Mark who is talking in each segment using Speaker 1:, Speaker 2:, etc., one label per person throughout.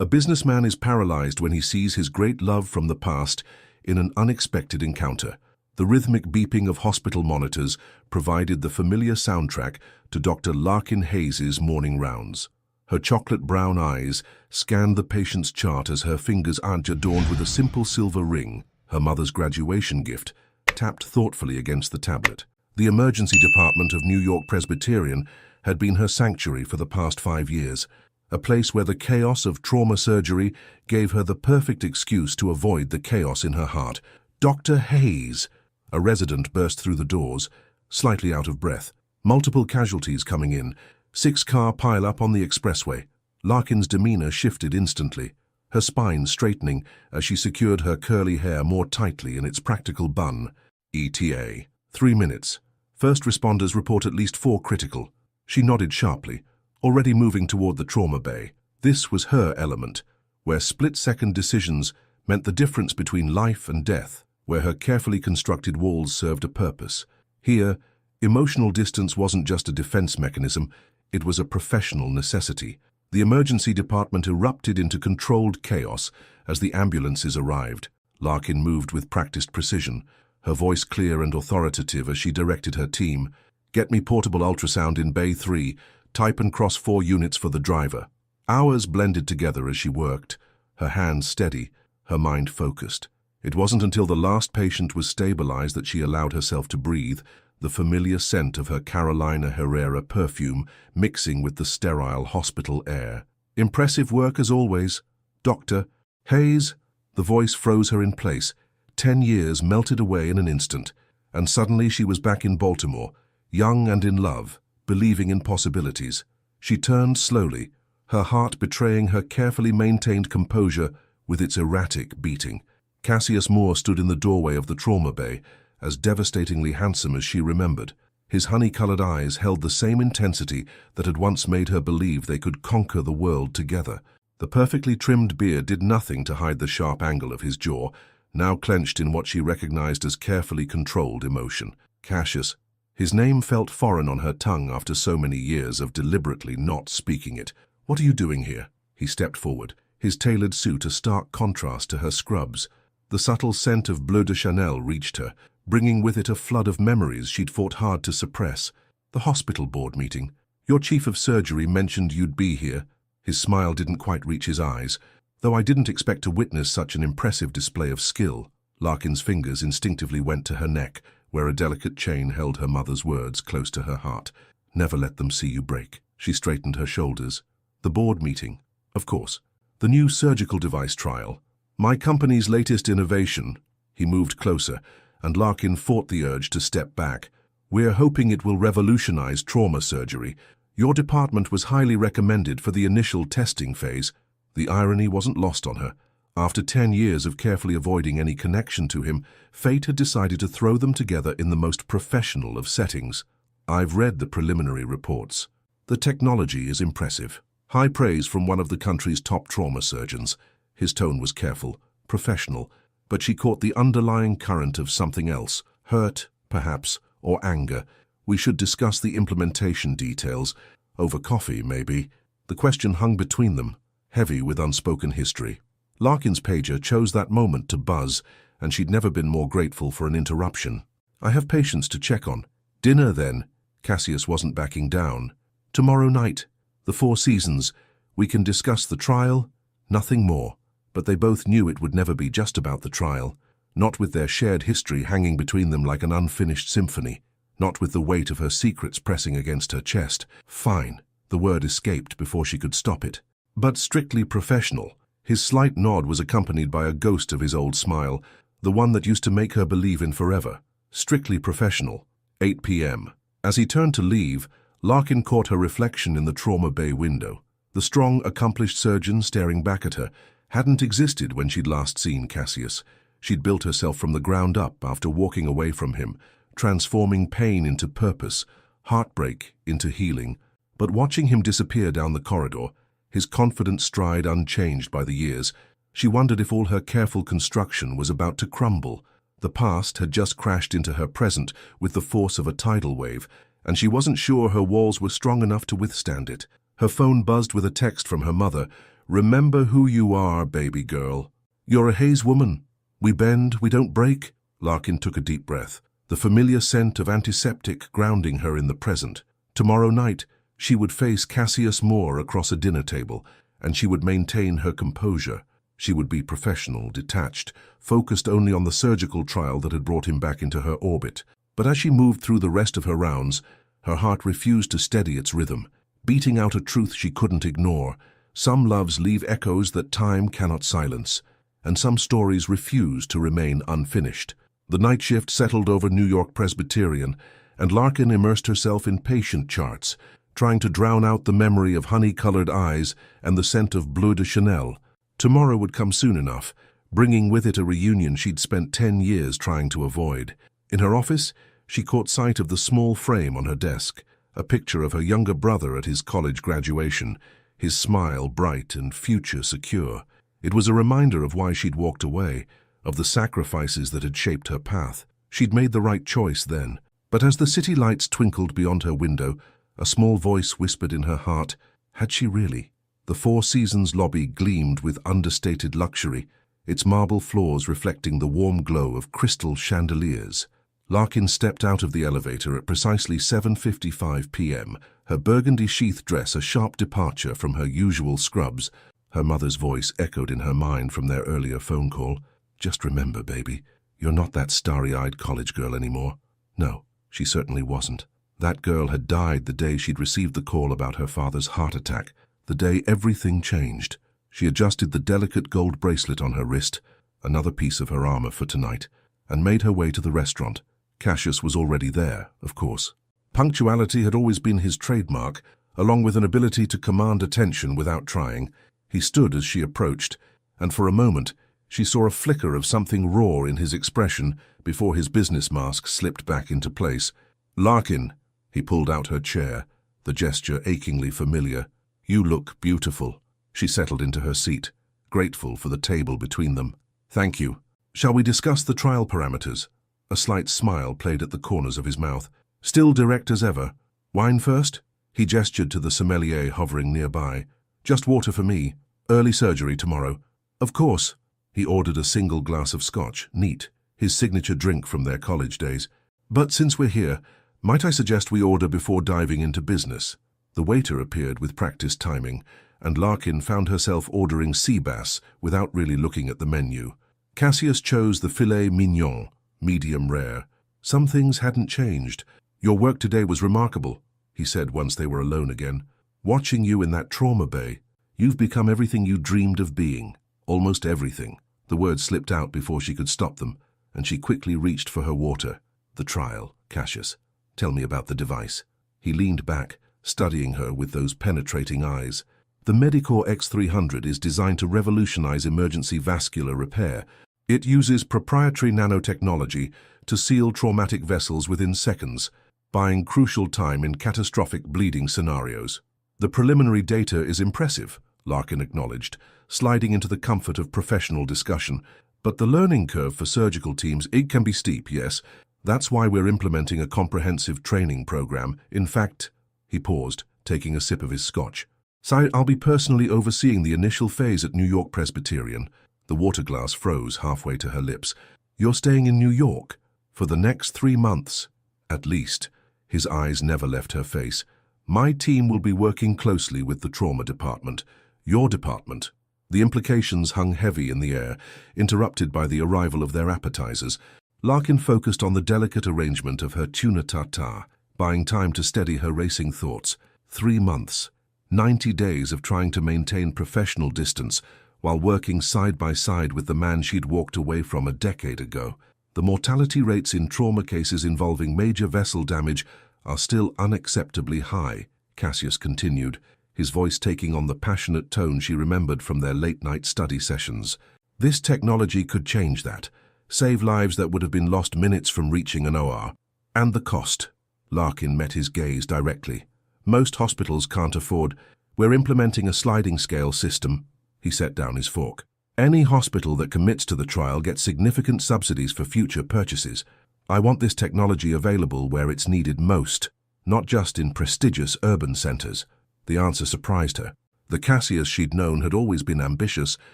Speaker 1: A businessman is paralyzed when he sees his great love from the past in an unexpected encounter. The rhythmic beeping of hospital monitors provided the familiar soundtrack to Dr. Larkin Hayes's morning rounds. Her chocolate-brown eyes scanned the patient's chart as her fingers adorned with a simple silver ring, her mother's graduation gift, tapped thoughtfully against the tablet. The emergency department of New York Presbyterian had been her sanctuary for the past 5 years, a place where the chaos of trauma surgery gave her the perfect excuse to avoid the chaos in her heart. Dr. Hayes, a resident, burst through the doors, slightly out of breath. Multiple casualties coming in, 6-car pile-up on the expressway. Larkin's demeanor shifted instantly, her spine straightening as she secured her curly hair more tightly in its practical bun. ETA. 3 minutes. First responders report at least 4 critical. She nodded sharply, already moving toward the trauma bay. This was her element, where split-second decisions meant the difference between life and death, where her carefully constructed walls served a purpose. Here, emotional distance wasn't just a defense mechanism, it was a professional necessity. The emergency department erupted into controlled chaos as the ambulances arrived. Larkin moved with practiced precision, her voice clear and authoritative as she directed her team. "Get me portable ultrasound in Bay 3, type and cross 4 units for the driver." Hours blended together as she worked, her hands steady, her mind focused. It wasn't until the last patient was stabilized that she allowed herself to breathe, the familiar scent of her Carolina Herrera perfume mixing with the sterile hospital air. "Impressive work as always, Dr. Hayes." The voice froze her in place. 10 years melted away in an instant, and suddenly she was back in Baltimore, young and in love, believing in possibilities. She turned slowly, her heart betraying her carefully maintained composure with its erratic beating. Cassius Moore stood in the doorway of the trauma bay, as devastatingly handsome as she remembered. His honey-colored eyes held the same intensity that had once made her believe they could conquer the world together. The perfectly trimmed beard did nothing to hide the sharp angle of his jaw, now clenched in what she recognized as carefully controlled emotion. Cassius. His name felt foreign on her tongue after so many years of deliberately not speaking it. "What are you doing here?" He stepped forward, his tailored suit a stark contrast to her scrubs. The subtle scent of Bleu de Chanel reached her, bringing with it a flood of memories she'd fought hard to suppress. "The hospital board meeting. Your chief of surgery mentioned you'd be here." His smile didn't quite reach his eyes, though I didn't expect to witness such an impressive display of skill. Larkin's fingers instinctively went to her neck, where a delicate chain held her mother's words close to her heart. "Never let them see you break." She straightened her shoulders. "The board meeting. Of course. The new surgical device trial. My company's latest innovation." He moved closer, and Larkin fought the urge to step back. "We're hoping it will revolutionize trauma surgery. Your department was highly recommended for the initial testing phase." The irony wasn't lost on her. After 10 years of carefully avoiding any connection to him, fate had decided to throw them together in the most professional of settings. "I've read the preliminary reports. The technology is impressive. High praise from one of the country's top trauma surgeons." His tone was careful, professional, but she caught the underlying current of something else. Hurt, perhaps, or anger. "We should discuss the implementation details. Over coffee, maybe." The question hung between them, heavy with unspoken history. Larkin's pager chose that moment to buzz, and she'd never been more grateful for an interruption. "I have patients to check on." "Dinner, then." Cassius wasn't backing down. "Tomorrow night. The Four Seasons. We can discuss the trial." Nothing more. But they both knew it would never be just about the trial. Not with their shared history hanging between them like an unfinished symphony. Not with the weight of her secrets pressing against her chest. "Fine." The word escaped before she could stop it. "But strictly professional." His slight nod was accompanied by a ghost of his old smile, the one that used to make her believe in forever. "Strictly professional." 8 p.m. As he turned to leave, Larkin caught her reflection in the trauma bay window. The strong, accomplished surgeon staring back at her hadn't existed when she'd last seen Cassius. She'd built herself from the ground up after walking away from him, transforming pain into purpose, heartbreak into healing. But watching him disappear down the corridor, his confident stride unchanged by the years, she wondered if all her careful construction was about to crumble. The past had just crashed into her present with the force of a tidal wave, and she wasn't sure her walls were strong enough to withstand it. Her phone buzzed with a text from her mother, Remember who you are, baby girl. You're a Hayes woman. We bend, we don't break. Larkin took a deep breath, the familiar scent of antiseptic grounding her in the present. Tomorrow night, she would face Cassius Moore across a dinner table, and she would maintain her composure. She would be professional, detached, focused only on the surgical trial that had brought him back into her orbit. But as she moved through the rest of her rounds, her heart refused to steady its rhythm, beating out a truth she couldn't ignore. Some loves leave echoes that time cannot silence, and some stories refuse to remain unfinished. The night shift settled over New York Presbyterian, and Larkin immersed herself in patient charts, trying to drown out the memory of honey-colored eyes and the scent of Bleu de Chanel. Tomorrow would come soon enough, bringing with it a reunion she'd spent 10 years trying to avoid. In her office, she caught sight of the small frame on her desk, a picture of her younger brother at his college graduation, his smile bright and future secure. It was a reminder of why she'd walked away, of the sacrifices that had shaped her path. She'd made the right choice then. But as the city lights twinkled beyond her window, a small voice whispered in her heart, had she really? The Four Seasons lobby gleamed with understated luxury, its marble floors reflecting the warm glow of crystal chandeliers. Larkin stepped out of the elevator at precisely 7:55 p.m., her burgundy sheath dress a sharp departure from her usual scrubs. Her mother's voice echoed in her mind from their earlier phone call. Just remember, baby, you're not that starry-eyed college girl anymore. No, she certainly wasn't. That girl had died the day she'd received the call about her father's heart attack, the day everything changed. She adjusted the delicate gold bracelet on her wrist, another piece of her armor for tonight, and made her way to the restaurant. Cassius was already there, of course. Punctuality had always been his trademark, along with an ability to command attention without trying. He stood as she approached, and for a moment she saw a flicker of something raw in his expression before his business mask slipped back into place. "Larkin," he pulled out her chair, the gesture achingly familiar. "You look beautiful." She settled into her seat, grateful for the table between them. "Thank you. Shall we discuss the trial parameters?" A slight smile played at the corners of his mouth. "Still direct as ever. Wine first?" He gestured to the sommelier hovering nearby. "Just water for me. Early surgery tomorrow." "Of course." He ordered a single glass of scotch, neat, his signature drink from their college days. "But since we're here, might I suggest we order before diving into business?" The waiter appeared with practiced timing, and Larkin found herself ordering sea bass without really looking at the menu. Cassius chose the filet mignon, medium rare. Some things hadn't changed. "Your work today was remarkable," he said once they were alone again. "Watching you in that trauma bay, you've become everything you dreamed of being. Almost everything." The words slipped out before she could stop them, and she quickly reached for her water. "The trial, Cassius. Tell me about the device." He leaned back, studying her with those penetrating eyes. "The Medicor X300 is designed to revolutionize emergency vascular repair. It uses proprietary nanotechnology to seal traumatic vessels within seconds, buying crucial time in catastrophic bleeding scenarios." "The preliminary data is impressive," Larkin acknowledged, sliding into the comfort of professional discussion. "But the learning curve for surgical teams, it can be steep, yes. That's why we're implementing a comprehensive training program. In fact," he paused, taking a sip of his scotch. "So I'll be personally overseeing the initial phase at New York Presbyterian." The water glass froze halfway to her lips. "You're staying in New York? For the next 3 months? At least." His eyes never left her face. "My team will be working closely with the trauma department. Your department." The implications hung heavy in the air, interrupted by the arrival of their appetizers. Larkin focused on the delicate arrangement of her tuna tartare, buying time to steady her racing thoughts. 3 months. 90 days of trying to maintain professional distance while working side by side with the man she'd walked away from a decade ago. The mortality rates in trauma cases involving major vessel damage are still unacceptably high, Cassius continued, his voice taking on the passionate tone she remembered from their late-night study sessions. "This technology could change that, save lives that would have been lost minutes from reaching an OR. And the cost." Larkin met his gaze directly. "Most hospitals can't afford. We're implementing a sliding scale system." He set down his fork. "Any hospital that commits to the trial gets significant subsidies for future purchases. I want this technology available where it's needed most, not just in prestigious urban centers." The answer surprised her. The Cassius she'd known had always been ambitious,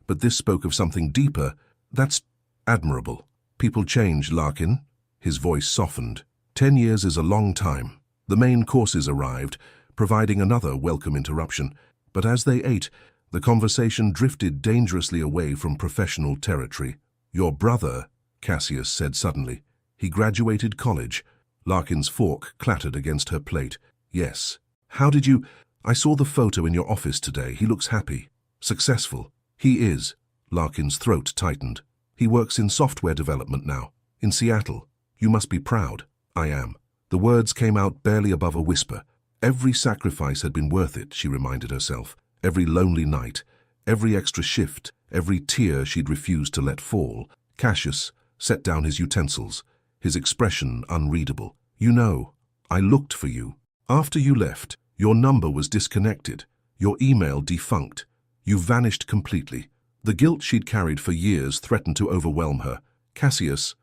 Speaker 1: but this spoke of something deeper. That's admirable. People change, Larkin. His voice softened. 10 years is a long time. The main courses arrived, providing another welcome interruption. But as they ate, the conversation drifted dangerously away from professional territory. Your brother, Cassius said suddenly. He graduated college. Larkin's fork clattered against her plate. Yes. How did you... I saw the photo in your office today. He looks happy. Successful. He is. Larkin's throat tightened. He works in software development now. In Seattle. You must be proud. I am. The words came out barely above a whisper. Every sacrifice had been worth it, she reminded herself. Every lonely night, every extra shift, every tear she'd refused to let fall. Cassius set down his utensils, his expression unreadable. You know, I looked for you. After you left, your number was disconnected, your email defunct. You vanished completely. The guilt she'd carried for years threatened to overwhelm her. Cassius,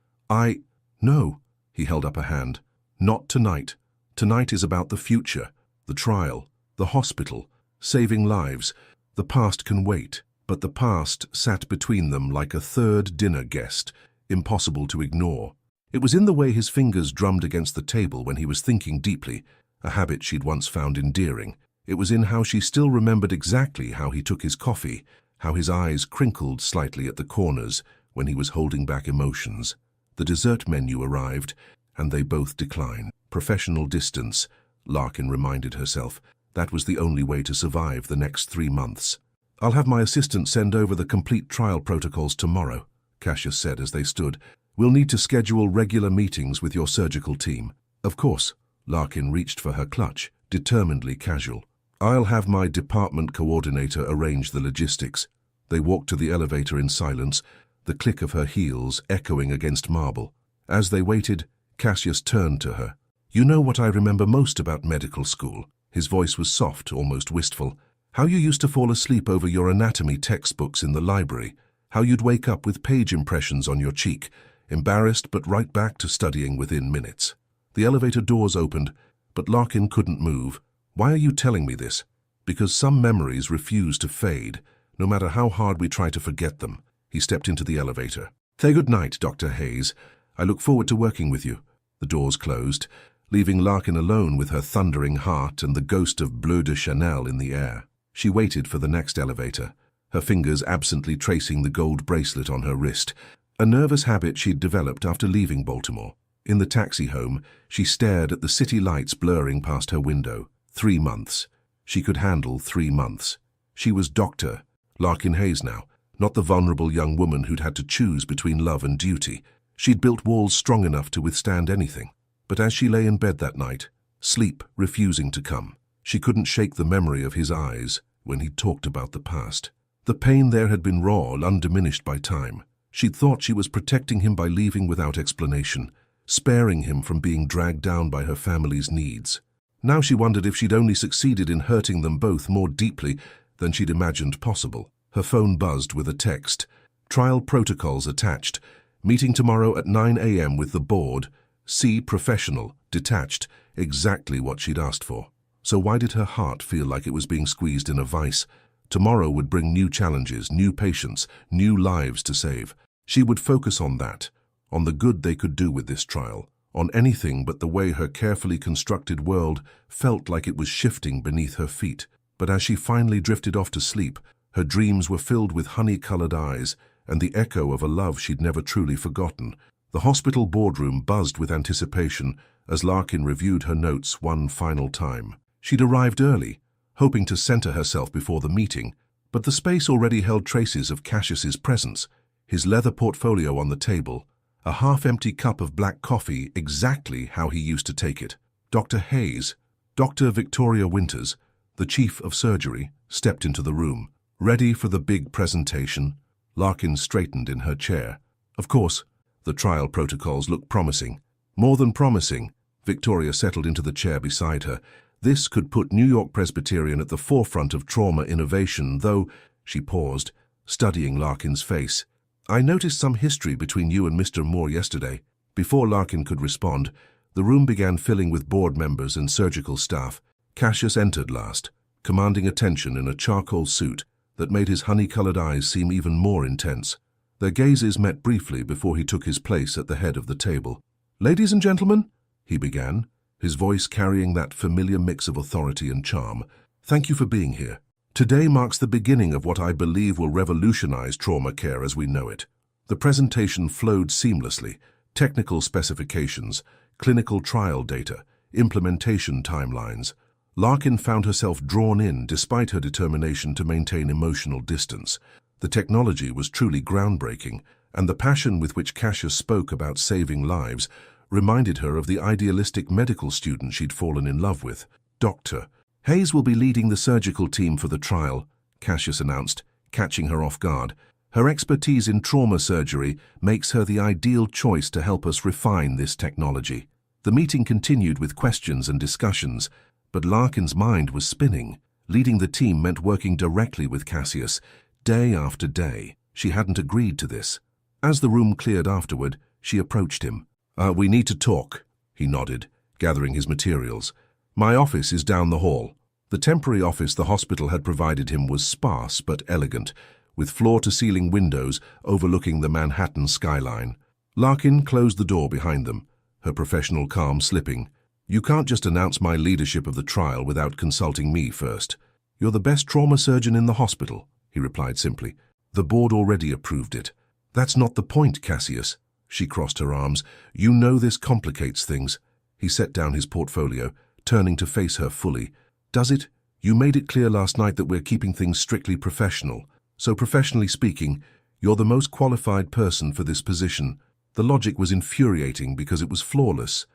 Speaker 1: No, he held up a hand. Not tonight. Tonight is about the future, the trial, the hospital, saving lives. The past can wait, but the past sat between them like a third dinner guest, impossible to ignore. It was in the way his fingers drummed against the table when he was thinking deeply, a habit she'd once found endearing. It was in how she still remembered exactly how he took his coffee, how his eyes crinkled slightly at the corners when he was holding back emotions. The dessert menu arrived, and they both declined. Professional distance, Larkin reminded herself. That was the only way to survive the next 3 months. I'll have my assistant send over the complete trial protocols tomorrow, Cassius said as they stood. We'll need to schedule regular meetings with your surgical team. Of course, Larkin reached for her clutch, determinedly casual. I'll have my department coordinator arrange the logistics. They walked to the elevator in silence, the click of her heels echoing against marble. As they waited, Cassius turned to her. You know what I remember most about medical school? His voice was soft, almost wistful. How you used to fall asleep over your anatomy textbooks in the library. How you'd wake up with page impressions on your cheek, embarrassed but right back to studying within minutes. The elevator doors opened, but Larkin couldn't move. Why are you telling me this? Because some memories refuse to fade, no matter how hard we try to forget them. He stepped into the elevator. Say good night, Dr. Hayes. I look forward to working with you. The doors closed, leaving Larkin alone with her thundering heart and the ghost of Bleu de Chanel in the air. She waited for the next elevator, her fingers absently tracing the gold bracelet on her wrist, a nervous habit she'd developed after leaving Baltimore. In the taxi home, she stared at the city lights blurring past her window. 3 months. She could handle 3 months. She was Dr. Larkin Hayes now, not the vulnerable young woman who'd had to choose between love and duty. She'd built walls strong enough to withstand anything. But as she lay in bed that night, sleep refusing to come, she couldn't shake the memory of his eyes when he'd talked about the past. The pain there had been raw, undiminished by time. She'd thought she was protecting him by leaving without explanation, sparing him from being dragged down by her family's needs. Now she wondered if she'd only succeeded in hurting them both more deeply than she'd imagined possible. Her phone buzzed with a text. Trial protocols attached. Meeting tomorrow at 9 a.m. with the board. See professional, detached, exactly what she'd asked for. So why did her heart feel like it was being squeezed in a vice? Tomorrow would bring new challenges, new patients, new lives to save. She would focus on that, on the good they could do with this trial, on anything but the way her carefully constructed world felt like it was shifting beneath her feet. But as she finally drifted off to sleep, her dreams were filled with honey-colored eyes and the echo of a love she'd never truly forgotten. The hospital boardroom buzzed with anticipation as Larkin reviewed her notes one final time. She'd arrived early, hoping to center herself before the meeting, but the space already held traces of Cassius's presence, his leather portfolio on the table, a half-empty cup of black coffee exactly how he used to take it. Dr. Hayes, Dr. Victoria Winters, the chief of surgery, stepped into the room. Ready for the big presentation? Larkin straightened in her chair. Of course, the trial protocols looked promising. More than promising. Victoria settled into the chair beside her. This could put New York Presbyterian at the forefront of trauma innovation, though, she paused, studying Larkin's face. I noticed some history between you and Mr. Moore yesterday. Before Larkin could respond, the room began filling with board members and surgical staff. Cassius entered last, commanding attention in a charcoal suit that made his honey-colored eyes seem even more intense. Their gazes met briefly before he took his place at the head of the table. "Ladies and gentlemen," he began, his voice carrying that familiar mix of authority and charm, "thank you for being here. Today marks the beginning of what I believe will revolutionize trauma care as we know it." The presentation flowed seamlessly: technical specifications, clinical trial data, implementation timelines. Larkin found herself drawn in despite her determination to maintain emotional distance. The technology was truly groundbreaking, and the passion with which Cassius spoke about saving lives reminded her of the idealistic medical student she'd fallen in love with. "Dr. Hayes will be leading the surgical team for the trial," Cassius announced, catching her off guard. "Her expertise in trauma surgery makes her the ideal choice to help us refine this technology." The meeting continued with questions and discussions, but Larkin's mind was spinning. Leading the team meant working directly with Cassius, day after day. She hadn't agreed to this. As the room cleared afterward, she approached him. "We need to talk," he nodded, gathering his materials. "My office is down the hall." The temporary office the hospital had provided him was sparse but elegant, with floor-to-ceiling windows overlooking the Manhattan skyline. Larkin closed the door behind them, her professional calm slipping. "You can't just announce my leadership of the trial without consulting me first." "You're the best trauma surgeon in the hospital," he replied simply. "The board already approved it." "That's not the point, Cassius." She crossed her arms. "You know this complicates things." He set down his portfolio, turning to face her fully. "Does it? You made it clear last night that we're keeping things strictly professional. So professionally speaking, you're the most qualified person for this position." The logic was infuriating because it was flawless.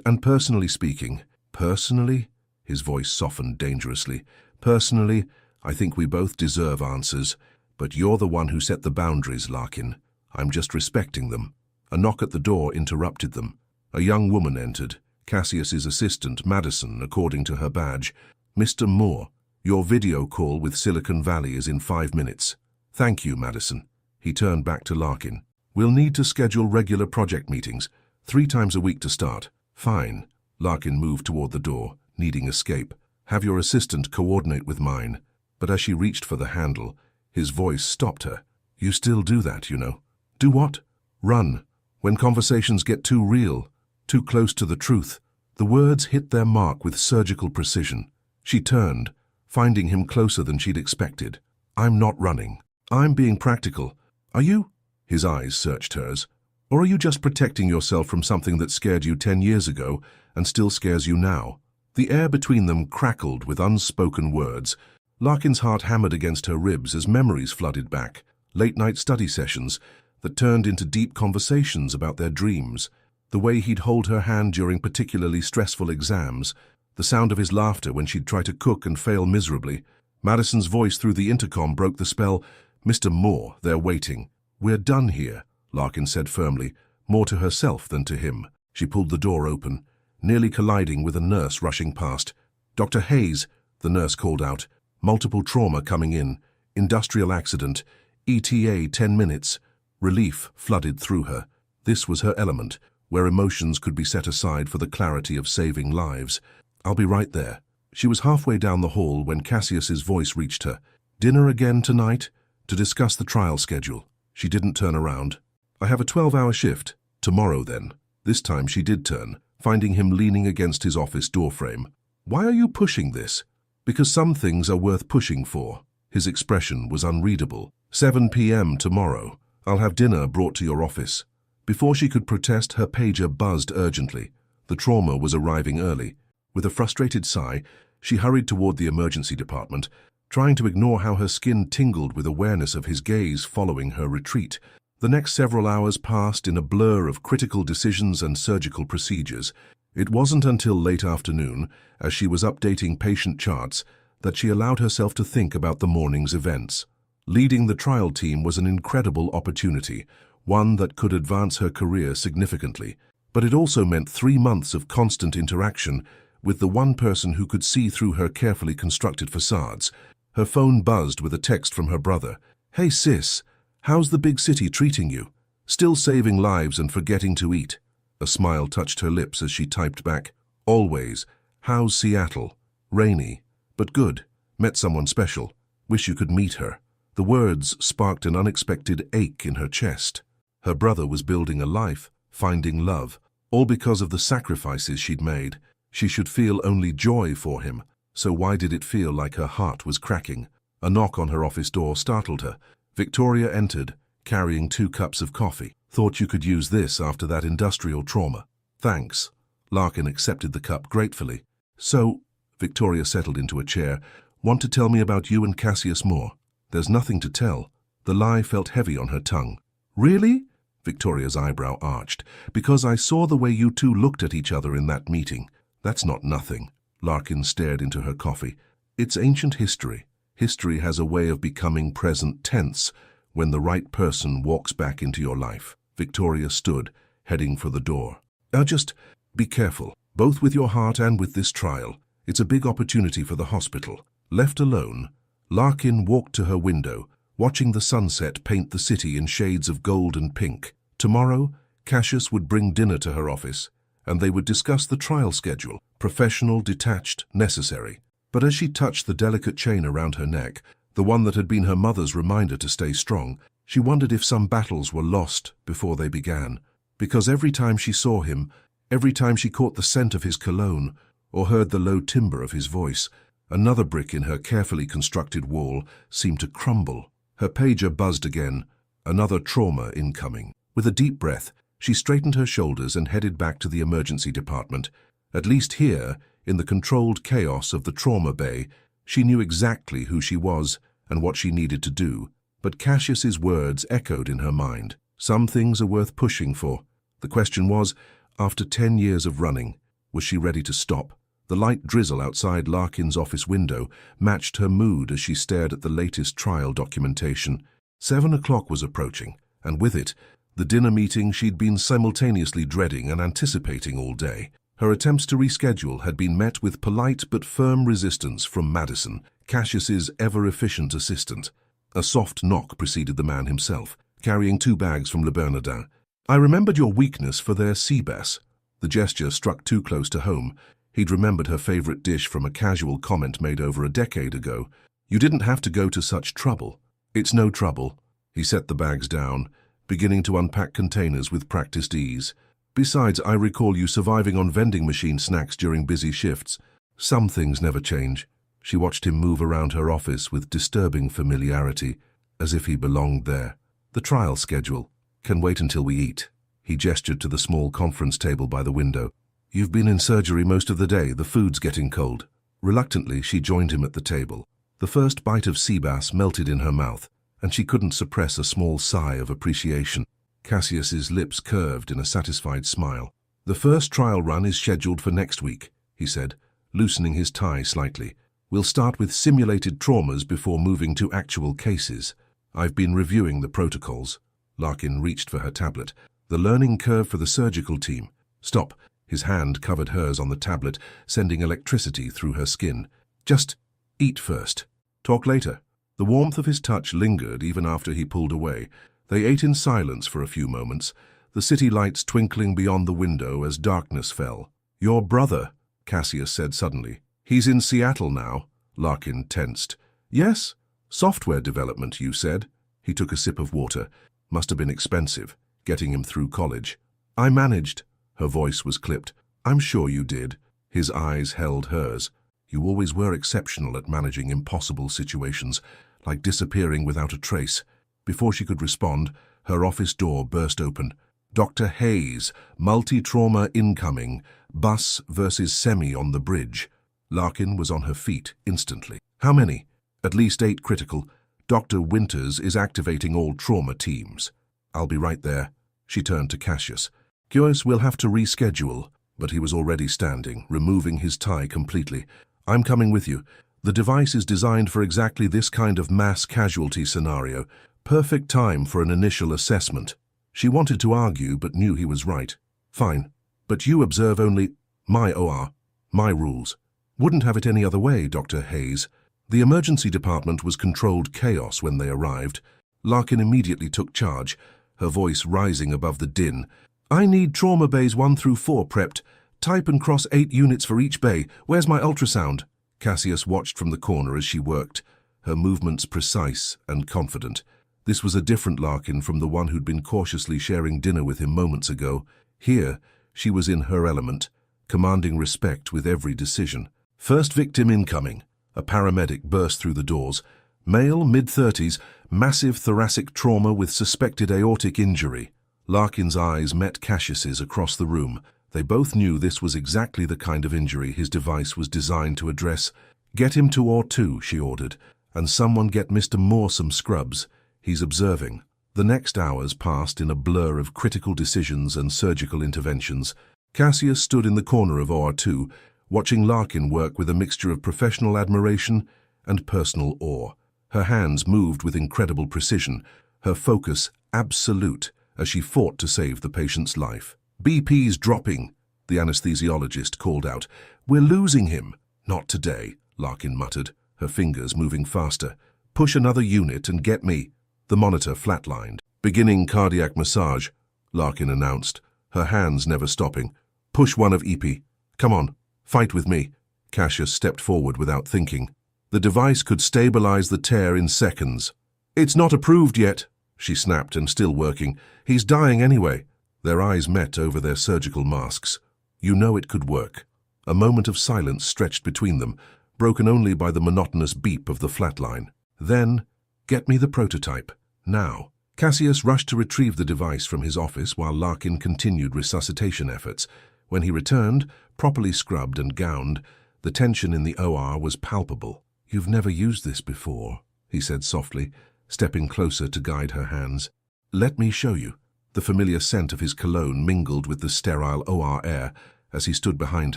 Speaker 1: And personally speaking, personally? His voice softened dangerously. "Personally, I think we both deserve answers, but you're the one who set the boundaries, Larkin. I'm just respecting them." A knock at the door interrupted them. A young woman entered, Cassius's assistant, Madison, according to her badge. "Mr. Moore, your video call with Silicon Valley is in 5 minutes." "Thank you, Madison." He turned back to Larkin. "We'll need to schedule regular project meetings, 3 times a week to start." "Fine." Larkin moved toward the door, needing escape. "Have your assistant coordinate with mine." But as she reached for the handle, his voice stopped her. "You still do that, you know." "Do what?" "Run. When conversations get too real, too close to the truth." The words hit their mark with surgical precision. She turned, finding him closer than she'd expected. "I'm not running. I'm being practical." "Are you?" His eyes searched hers. "Or are you just protecting yourself from something that scared you 10 years ago and still scares you now?" The air between them crackled with unspoken words. Larkin's heart hammered against her ribs as memories flooded back. Late-night study sessions that turned into deep conversations about their dreams. The way he'd hold her hand during particularly stressful exams. The sound of his laughter when she'd try to cook and fail miserably. Madison's voice through the intercom broke the spell. "Mr. Moore, they're waiting." "We're done here," Larkin said firmly, more to herself than to him. She pulled the door open, nearly colliding with a nurse rushing past. "Dr. Hayes," the nurse called out. "Multiple trauma coming in. Industrial accident. ETA 10 minutes. Relief flooded through her. This was her element, where emotions could be set aside for the clarity of saving lives. "I'll be right there." She was halfway down the hall when Cassius's voice reached her. "Dinner again tonight? To discuss the trial schedule." She didn't turn around. "I have a 12-hour shift. Tomorrow, then." This time she did turn, finding him leaning against his office doorframe. "Why are you pushing this?" "Because some things are worth pushing for." His expression was unreadable. 7 p.m. tomorrow. I'll have dinner brought to your office." Before she could protest, her pager buzzed urgently. The trauma was arriving early. With a frustrated sigh, she hurried toward the emergency department, trying to ignore how her skin tingled with awareness of his gaze following her retreat. The next several hours passed in a blur of critical decisions and surgical procedures. It wasn't until late afternoon, as she was updating patient charts, that she allowed herself to think about the morning's events. Leading the trial team was an incredible opportunity, one that could advance her career significantly. But it also meant 3 months of constant interaction with the one person who could see through her carefully constructed facades. Her phone buzzed with a text from her brother. "Hey sis, how's the big city treating you? Still saving lives and forgetting to eat?" A smile touched her lips as she typed back, "Always. How's Seattle? Rainy, but good." Met someone special. Wish you could meet her. The words sparked an unexpected ache in her chest. Her brother was building a life, finding love, all because of the sacrifices she'd made. She should feel only joy for him, so why did it feel like her heart was cracking? A knock on her office door startled her. Victoria entered, carrying 2 cups of coffee. Thought you could use this after that industrial trauma. Thanks. Larkin accepted the cup gratefully. So, Victoria settled into a chair, want to tell me about you and Cassius more? There's nothing to tell. The lie felt heavy on her tongue. Really? Victoria's eyebrow arched. Because I saw the way you two looked at each other in that meeting. That's not nothing. Larkin stared into her coffee. It's ancient history. History has a way of becoming present tense when the right person walks back into your life. Victoria stood, heading for the door. Just be careful, both with your heart and with this trial. It's a big opportunity for the hospital. Left alone, Larkin walked to her window, watching the sunset paint the city in shades of gold and pink. Tomorrow, Cassius would bring dinner to her office, and they would discuss the trial schedule, professional, detached, necessary. But as she touched the delicate chain around her neck, the one that had been her mother's reminder to stay strong, she wondered if some battles were lost before they began. Because every time she saw him, every time she caught the scent of his cologne, or heard the low timbre of his voice, another brick in her carefully constructed wall seemed to crumble. Her pager buzzed again, another trauma incoming. With a deep breath, she straightened her shoulders and headed back to the emergency department. At least here, in the controlled chaos of the trauma bay, she knew exactly who she was and what she needed to do. But Cassius's words echoed in her mind. Some things are worth pushing for. The question was, after 10 years of running, was she ready to stop? The light drizzle outside Larkin's office window matched her mood as she stared at the latest trial documentation. 7 o'clock was approaching, and with it, the dinner meeting she'd been simultaneously dreading and anticipating all day. Her attempts to reschedule had been met with polite but firm resistance from Madison, Cassius's ever-efficient assistant. A soft knock preceded the man himself, carrying 2 bags from Le Bernardin. I remembered your weakness for their sea bass. The gesture struck too close to home. He'd remembered her favorite dish from a casual comment made over a decade ago. You didn't have to go to such trouble. It's no trouble. He set the bags down, beginning to unpack containers with practiced ease. Besides, I recall you surviving on vending machine snacks during busy shifts. Some things never change. She watched him move around her office with disturbing familiarity, as if he belonged there. The trial schedule can wait until we eat. He gestured to the small conference table by the window. You've been in surgery most of the day. The food's getting cold. Reluctantly, she joined him at the table. The first bite of sea bass melted in her mouth, and she couldn't suppress a small sigh of appreciation. Cassius's lips curved in a satisfied smile. The first trial run is scheduled for next week, he said, loosening his tie slightly. We'll start with simulated traumas before moving to actual cases. I've been reviewing the protocols. Larkin reached for her tablet. The learning curve for the surgical team. Stop. His hand covered hers on the tablet, sending electricity through her skin. Just eat first. Talk later. The warmth of his touch lingered even after he pulled away. They ate in silence for a few moments, the city lights twinkling beyond the window as darkness fell. Your brother, Cassius said suddenly. He's in Seattle now. Larkin tensed. Yes? Software development, you said. He took a sip of water. Must have been expensive, getting him through college. I managed. Her voice was clipped. I'm sure you did. His eyes held hers. You always were exceptional at managing impossible situations, like disappearing without a trace. Before she could respond, her office door burst open. Dr. Hayes, multi-trauma incoming, bus versus semi on the bridge. Larkin was on her feet instantly. How many? At least 8 critical. Dr. Winters is activating all trauma teams. I'll be right there. She turned to Cassius. Cassius will have to reschedule, but he was already standing, removing his tie completely. I'm coming with you. The device is designed for exactly this kind of mass casualty scenario. Perfect time for an initial assessment. She wanted to argue, but knew he was right. Fine. But you observe only my OR, my rules. Wouldn't have it any other way, Dr. Hayes. The emergency department was controlled chaos when they arrived. Larkin immediately took charge, her voice rising above the din. I need trauma bays 1 through 4 prepped. Type and cross 8 units for each bay. Where's my ultrasound? Cassius watched from the corner as she worked, her movements precise and confident. This was a different Larkin from the one who'd been cautiously sharing dinner with him moments ago. Here, she was in her element, commanding respect with every decision. First victim incoming. A paramedic burst through the doors. Male, mid-30s, massive thoracic trauma with suspected aortic injury. Larkin's eyes met Cassius's across the room. They both knew this was exactly the kind of injury his device was designed to address. "Get him to OR2, she ordered, "and someone get Mr. Moore some scrubs. He's observing." The next hours passed in a blur of critical decisions and surgical interventions. Cassius stood in the corner of OR2, watching Larkin work with a mixture of professional admiration and personal awe. Her hands moved with incredible precision, her focus absolute as she fought to save the patient's life. "BP's dropping," the anesthesiologist called out. "We're losing him." "Not today," Larkin muttered, her fingers moving faster. "Push another unit and get me." The monitor flatlined. "Beginning cardiac massage," Larkin announced, her hands never stopping. "Push one of EP. Come on, fight with me." Cassius stepped forward without thinking. The device could stabilize the tear in seconds. "It's not approved yet," she snapped, and still working. "He's dying anyway." Their eyes met over their surgical masks. "You know it could work." A moment of silence stretched between them, broken only by the monotonous beep of the flatline. Then, "Get me the prototype, now." Cassius rushed to retrieve the device from his office while Larkin continued resuscitation efforts. When he returned, properly scrubbed and gowned, the tension in the OR was palpable. "You've never used this before," he said softly, stepping closer to guide her hands. "Let me show you." The familiar scent of his cologne mingled with the sterile OR air as he stood behind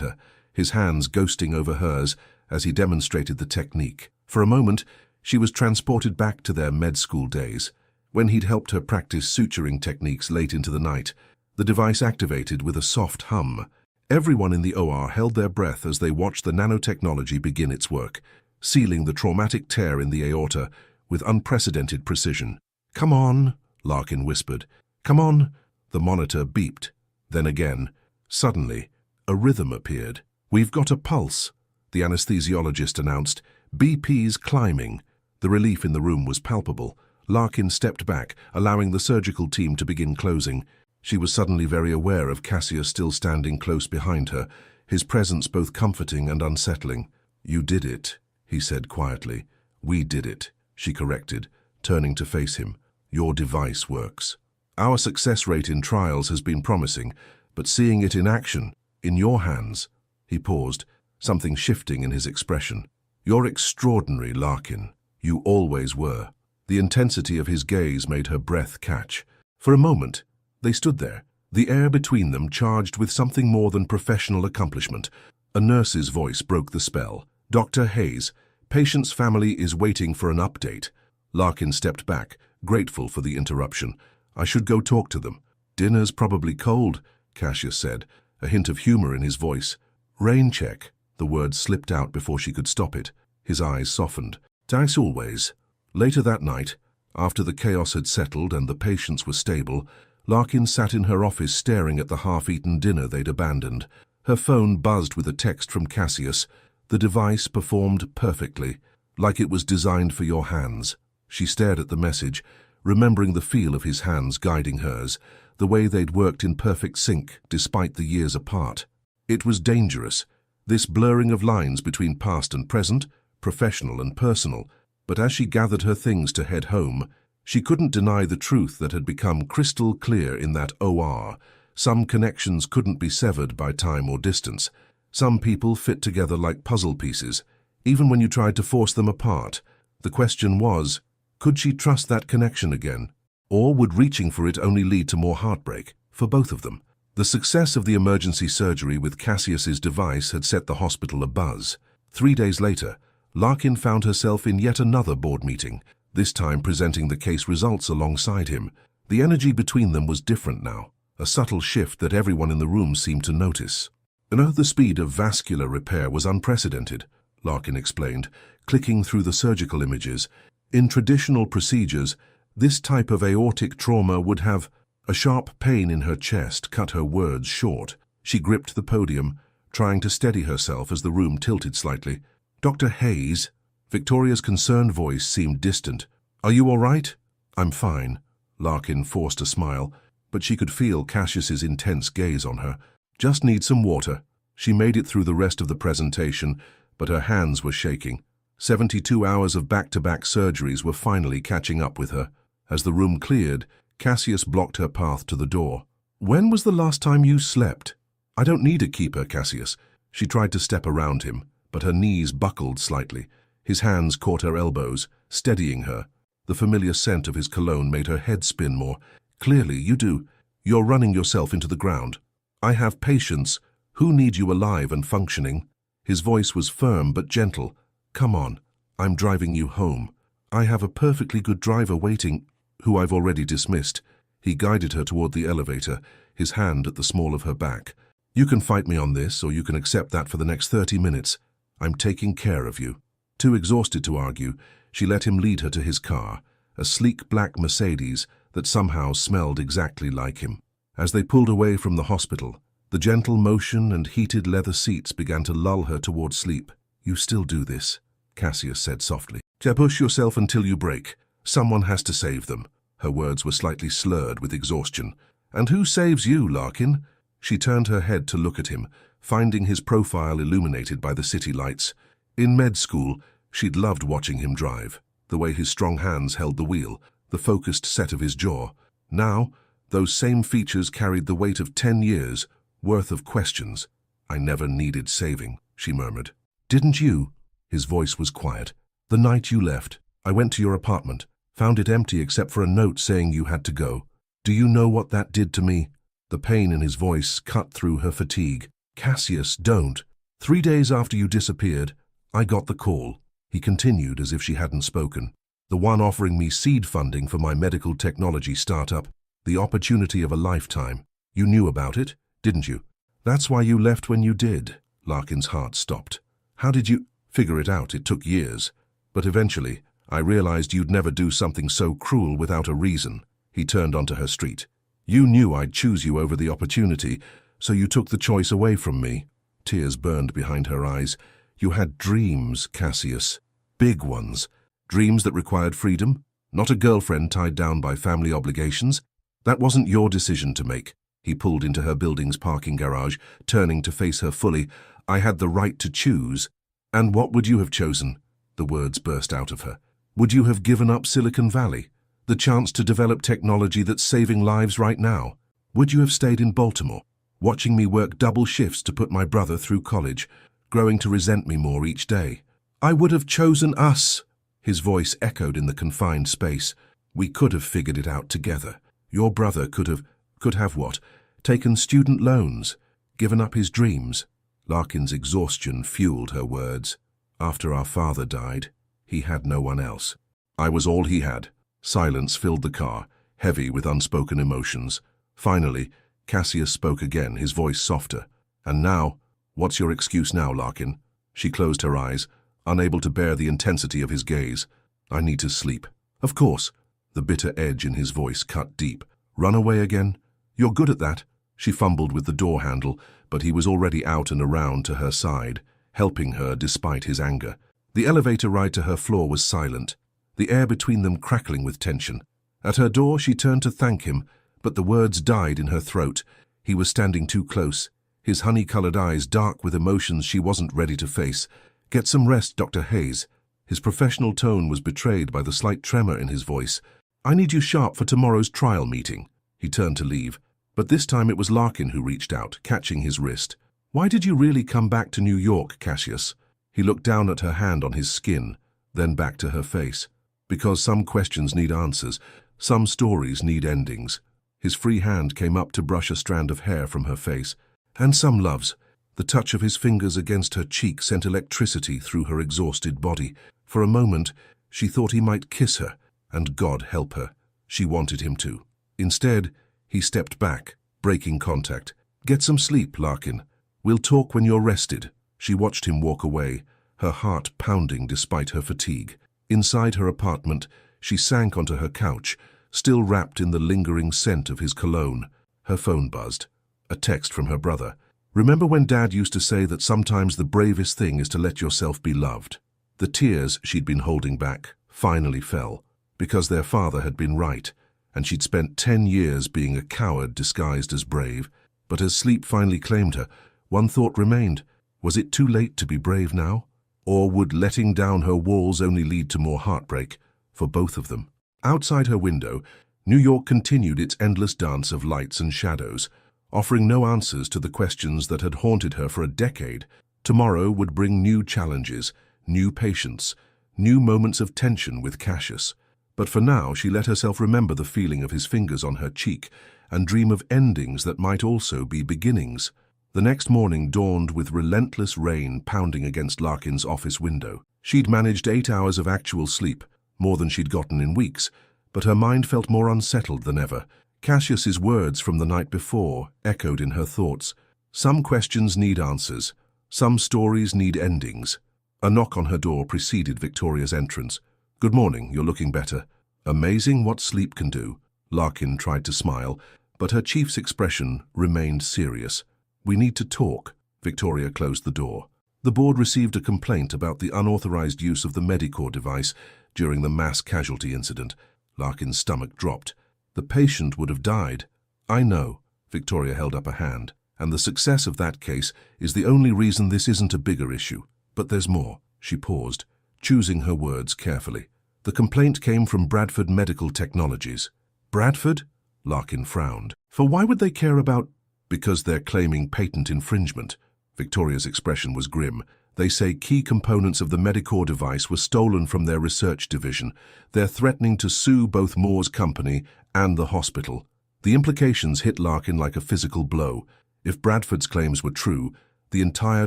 Speaker 1: her, his hands ghosting over hers as he demonstrated the technique. For a moment, she was transported back to their med school days, when he'd helped her practice suturing techniques late into the night. The device activated with a soft hum. Everyone in the OR held their breath as they watched the nanotechnology begin its work, sealing the traumatic tear in the aorta with unprecedented precision. "Come on," Larkin whispered. "Come on." The monitor beeped. Then again. Suddenly, a rhythm appeared. "We've got a pulse," the anesthesiologist announced. "BP's climbing." The relief in the room was palpable. Larkin stepped back, allowing the surgical team to begin closing. She was suddenly very aware of Cassius still standing close behind her, his presence both comforting and unsettling. "You did it," he said quietly. "We did it," she corrected, turning to face him. "Your device works. Our success rate in trials has been promising, but seeing it in action, in your hands—" He paused, something shifting in his expression. "You're extraordinary, Larkin. You always were." The intensity of his gaze made her breath catch. For a moment, they stood there, the air between them charged with something more than professional accomplishment. A nurse's voice broke the spell. "Dr. Hayes, patient's family is waiting for an update." Larkin stepped back, grateful for the interruption. "I should go talk to them." "Dinner's probably cold," Cassius said, a hint of humor in his voice. "Rain check." The word slipped out before she could stop it. His eyes softened. "Dice always." Later that night, after the chaos had settled and the patients were stable, Larkin sat in her office staring at the half-eaten dinner they'd abandoned. Her phone buzzed with a text from Cassius. The device performed perfectly, like it was designed for your hands. She stared at the message, remembering the feel of his hands guiding hers, the way they'd worked in perfect sync despite the years apart. It was dangerous, this blurring of lines between past and present, professional and personal, but as she gathered her things to head home, she couldn't deny the truth that had become crystal clear in that OR. Some connections couldn't be severed by time or distance. Some people fit together like puzzle pieces, even when you tried to force them apart. The question was, could she trust that connection again? Or would reaching for it only lead to more heartbreak, for both of them? The success of the emergency surgery with Cassius's device had set the hospital abuzz. 3 days later, Larkin found herself in yet another board meeting, this time presenting the case results alongside him. The energy between them was different now, a subtle shift that everyone in the room seemed to notice. The speed of vascular repair was unprecedented, Larkin explained, clicking through the surgical images. In traditional procedures, this type of aortic trauma would have— A sharp pain in her chest cut her words short. She gripped the podium, trying to steady herself as the room tilted slightly. Dr. Hayes? Victoria's concerned voice seemed distant. Are you all right? I'm fine. Larkin forced a smile, but she could feel Cassius's intense gaze on her. Just need some water. She made it through the rest of the presentation, but her hands were shaking. 72 hours of back-to-back surgeries were finally catching up with her. As the room cleared, Cassius blocked her path to the door. When was the last time you slept? I don't need a keeper, Cassius. She tried to step around him, but her knees buckled slightly. His hands caught her elbows, steadying her. The familiar scent of his cologne made her head spin more. Clearly, you do. You're running yourself into the ground. I have patience. Who needs you alive and functioning? His voice was firm but gentle. Come on, I'm driving you home. I have a perfectly good driver waiting, who I've already dismissed. He guided her toward the elevator, his hand at the small of her back. You can fight me on this, or you can accept that for the next 30 minutes. I'm taking care of you. Too exhausted to argue, she let him lead her to his car, a sleek black Mercedes that somehow smelled exactly like him. As they pulled away from the hospital, the gentle motion and heated leather seats began to lull her toward sleep. You still do this, Cassius said softly. Push yourself until you break. Someone has to save them. Her words were slightly slurred with exhaustion. And who saves you, Larkin? She turned her head to look at him, finding his profile illuminated by the city lights. In med school, she'd loved watching him drive, the way his strong hands held the wheel, the focused set of his jaw. Now, those same features carried the weight of 10 years' worth of questions. I never needed saving, she murmured. Didn't you? His voice was quiet. The night you left, I went to your apartment, found it empty except for a note saying you had to go. Do you know what that did to me? The pain in his voice cut through her fatigue. Cassius, don't. 3 days after you disappeared, I got the call. He continued as if she hadn't spoken. The one offering me seed funding for my medical technology startup. The opportunity of a lifetime. You knew about it, didn't you? That's why you left when you did. Larkin's heart stopped. How did you figure it out? It took years. But eventually, I realized you'd never do something so cruel without a reason. He turned onto her street. You knew I'd choose you over the opportunity, so you took the choice away from me. Tears burned behind her eyes. You had dreams, Cassius. Big ones. Dreams that required freedom, not a girlfriend tied down by family obligations. That wasn't your decision to make. He pulled into her building's parking garage, turning to face her fully. I had the right to choose. And what would you have chosen? The words burst out of her. Would you have given up Silicon Valley? The chance to develop technology that's saving lives right now? Would you have stayed in Baltimore, watching me work double shifts to put my brother through college, growing to resent me more each day? I would have chosen us. His voice echoed in the confined space. We could have figured it out together. Your brother could have what? Taken student loans, given up his dreams. Larkin's exhaustion fueled her words. After our father died, he had no one else. I was all he had. Silence filled the car, heavy with unspoken emotions. Finally, Cassius spoke again, his voice softer. And now, what's your excuse now, Larkin? She closed her eyes, unable to bear the intensity of his gaze. I need to sleep. Of course. The bitter edge in his voice cut deep. Run away again? You're good at that. She fumbled with the door handle, but he was already out and around to her side, helping her despite his anger. The elevator ride to her floor was silent, the air between them crackling with tension. At her door, she turned to thank him, but the words died in her throat. He was standing too close, his honey-colored eyes dark with emotions she wasn't ready to face. Get some rest, Dr. Hayes. His professional tone was betrayed by the slight tremor in his voice. I need you sharp for tomorrow's trial meeting. He turned to leave, but this time it was Larkin who reached out, catching his wrist. Why did you really come back to New York, Cassius? He looked down at her hand on his skin, then back to her face. Because some questions need answers, some stories need endings. His free hand came up to brush a strand of hair from her face. And some loves. The touch of his fingers against her cheek sent electricity through her exhausted body. For a moment, she thought he might kiss her, and God help her. She wanted him to. Instead, he stepped back, breaking contact. Get some sleep, Larkin. We'll talk when you're rested. She watched him walk away, her heart pounding despite her fatigue. Inside her apartment, she sank onto her couch, still wrapped in the lingering scent of his cologne. Her phone buzzed. A text from her brother. Remember when Dad used to say that sometimes the bravest thing is to let yourself be loved? The tears she'd been holding back finally fell, because their father had been right, and she'd spent 10 years being a coward disguised as brave. But as sleep finally claimed her, one thought remained. Was it too late to be brave now? Or would letting down her walls only lead to more heartbreak for both of them? Outside her window, New York continued its endless dance of lights and shadows, offering no answers to the questions that had haunted her for a decade. Tomorrow would bring new challenges, new patience, new moments of tension with Cassius. But for now, she let herself remember the feeling of his fingers on her cheek and dream of endings that might also be beginnings. The next morning dawned with relentless rain pounding against Larkin's office window. She'd managed 8 hours of actual sleep, more than she'd gotten in weeks, but her mind felt more unsettled than ever. Cassius's words from the night before echoed in her thoughts. Some questions need answers. Some stories need endings. A knock on her door preceded Victoria's entrance. "Good morning, you're looking better." Amazing what sleep can do. Larkin tried to smile, but her chief's expression remained serious. "We need to talk." Victoria closed the door. The board received a complaint about the unauthorized use of the Medicore device during the mass casualty incident. Larkin's stomach dropped. The patient would have died. "I know." Victoria held up a hand. "And the success of that case is the only reason this isn't a bigger issue. But there's more." She paused, choosing her words carefully. "The complaint came from Bradford Medical Technologies." "Bradford?" Larkin frowned. "For why would they care about—" "Because they're claiming patent infringement." Victoria's expression was grim. "They say key components of the Medicore device were stolen from their research division. They're threatening to sue both Moore's company and the hospital." The implications hit Larkin like a physical blow. If Bradford's claims were true, the entire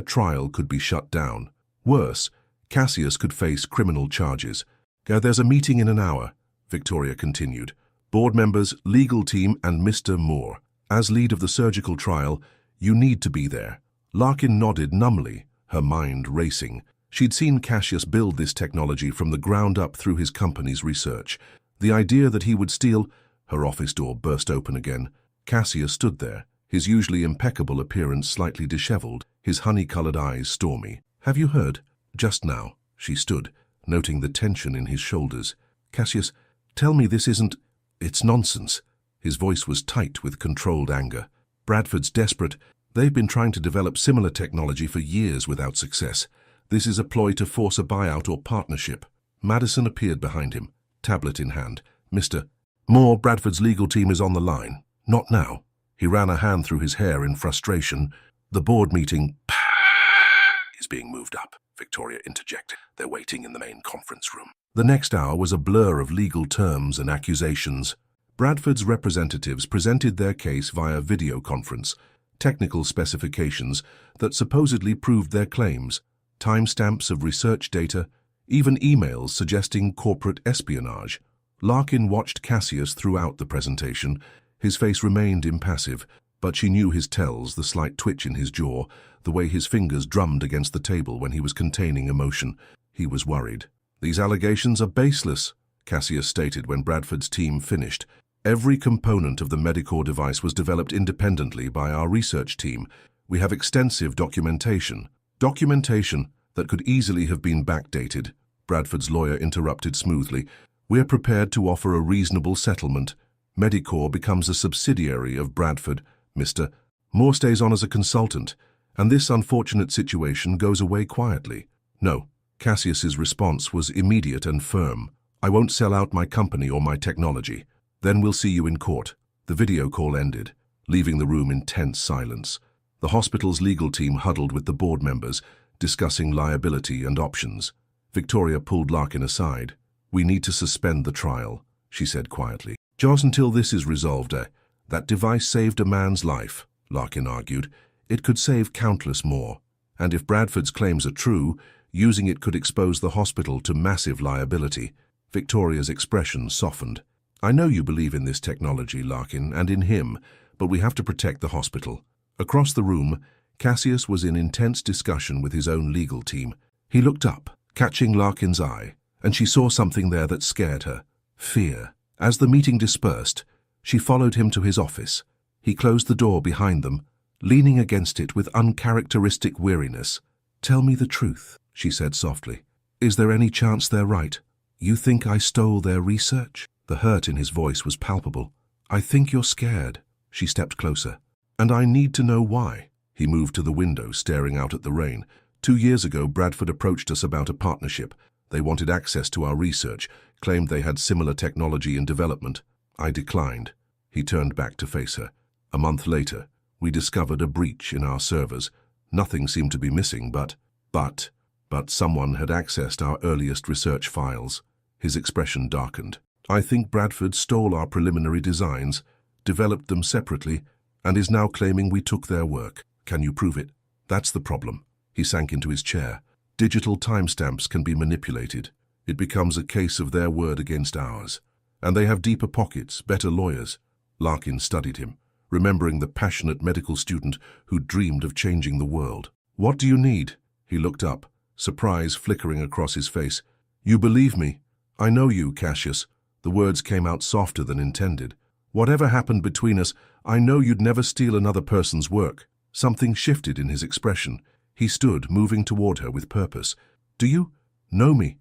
Speaker 1: trial could be shut down. Worse, Cassius could face criminal charges. "There's a meeting in an hour," Victoria continued. "Board members, legal team, and Mr. Moore. As lead of the surgical trial, you need to be there." Larkin nodded numbly, her mind racing. She'd seen Cassius build this technology from the ground up through his company's research. The idea that he would steal— Her office door burst open again. Cassius stood there, his usually impeccable appearance slightly disheveled, his honey-colored eyes stormy. "Have you heard?" "Just now." She stood, noting the tension in his shoulders. "Cassius, tell me this isn't— It's nonsense." His voice was tight with controlled anger. "Bradford's desperate. They've been trying to develop similar technology for years without success. This is a ploy to force a buyout or partnership." Madison appeared behind him, tablet in hand. "Mr. Moore, Bradford's legal team is on the line." "Not now." He ran a hand through his hair in frustration. "The board meeting is being moved up," Victoria interjected. "They're waiting in the main conference room." The next hour was a blur of legal terms and accusations. Bradford's representatives presented their case via video conference, technical specifications that supposedly proved their claims, timestamps of research data, even emails suggesting corporate espionage. Larkin watched Cassius throughout the presentation. His face remained impassive, but she knew his tells, the slight twitch in his jaw, the way his fingers drummed against the table when he was containing emotion. He was worried. "These allegations are baseless," Cassius stated when Bradford's team finished. "Every component of the Medicore device was developed independently by our research team. We have extensive documentation." "Documentation that could easily have been backdated," Bradford's lawyer interrupted smoothly. "We're prepared to offer a reasonable settlement. Medicore becomes a subsidiary of Bradford. Mr. Moore stays on as a consultant, and this unfortunate situation goes away quietly." "No." Cassius's response was immediate and firm. "I won't sell out my company or my technology. Then we'll see you in court." The video call ended, leaving the room in tense silence. The hospital's legal team huddled with the board members, discussing liability and options. Victoria pulled Larkin aside. "We need to suspend the trial," she said quietly. "Just until this is resolved. That device saved a man's life," Larkin argued. "It could save countless more. And if Bradford's claims are true, using it could expose the hospital to massive liability." Victoria's expression softened. "I know you believe in this technology, Larkin, and in him, but we have to protect the hospital." Across the room, Cassius was in intense discussion with his own legal team. He looked up, catching Larkin's eye, and she saw something there that scared her. Fear. As the meeting dispersed, she followed him to his office. He closed the door behind them, leaning against it with uncharacteristic weariness. "Tell me the truth," she said softly. "Is there any chance they're right? You think I stole their research?" The hurt in his voice was palpable. "I think you're scared." She stepped closer. "And I need to know why." He moved to the window, staring out at the rain. 2 years ago, Bradford approached us about a partnership. They wanted access to our research, claimed they had similar technology in development. I declined. He turned back to face her. A month later, we discovered a breach in our servers. Nothing seemed to be missing, but someone had accessed our earliest research files. His expression darkened. "I think Bradford stole our preliminary designs, developed them separately, and is now claiming we took their work. Can you prove it?" "That's the problem." He sank into his chair. "Digital timestamps can be manipulated. It becomes a case of their word against ours. And they have deeper pockets, better lawyers." Larkin studied him, remembering the passionate medical student who dreamed of changing the world. "What do you need?" He looked up, surprise flickering across his face. "You believe me? I know you, Cassius." The words came out softer than intended. "Whatever happened between us, I know you'd never steal another person's work." Something shifted in his expression. He stood, moving toward her with purpose. "Do you know me?"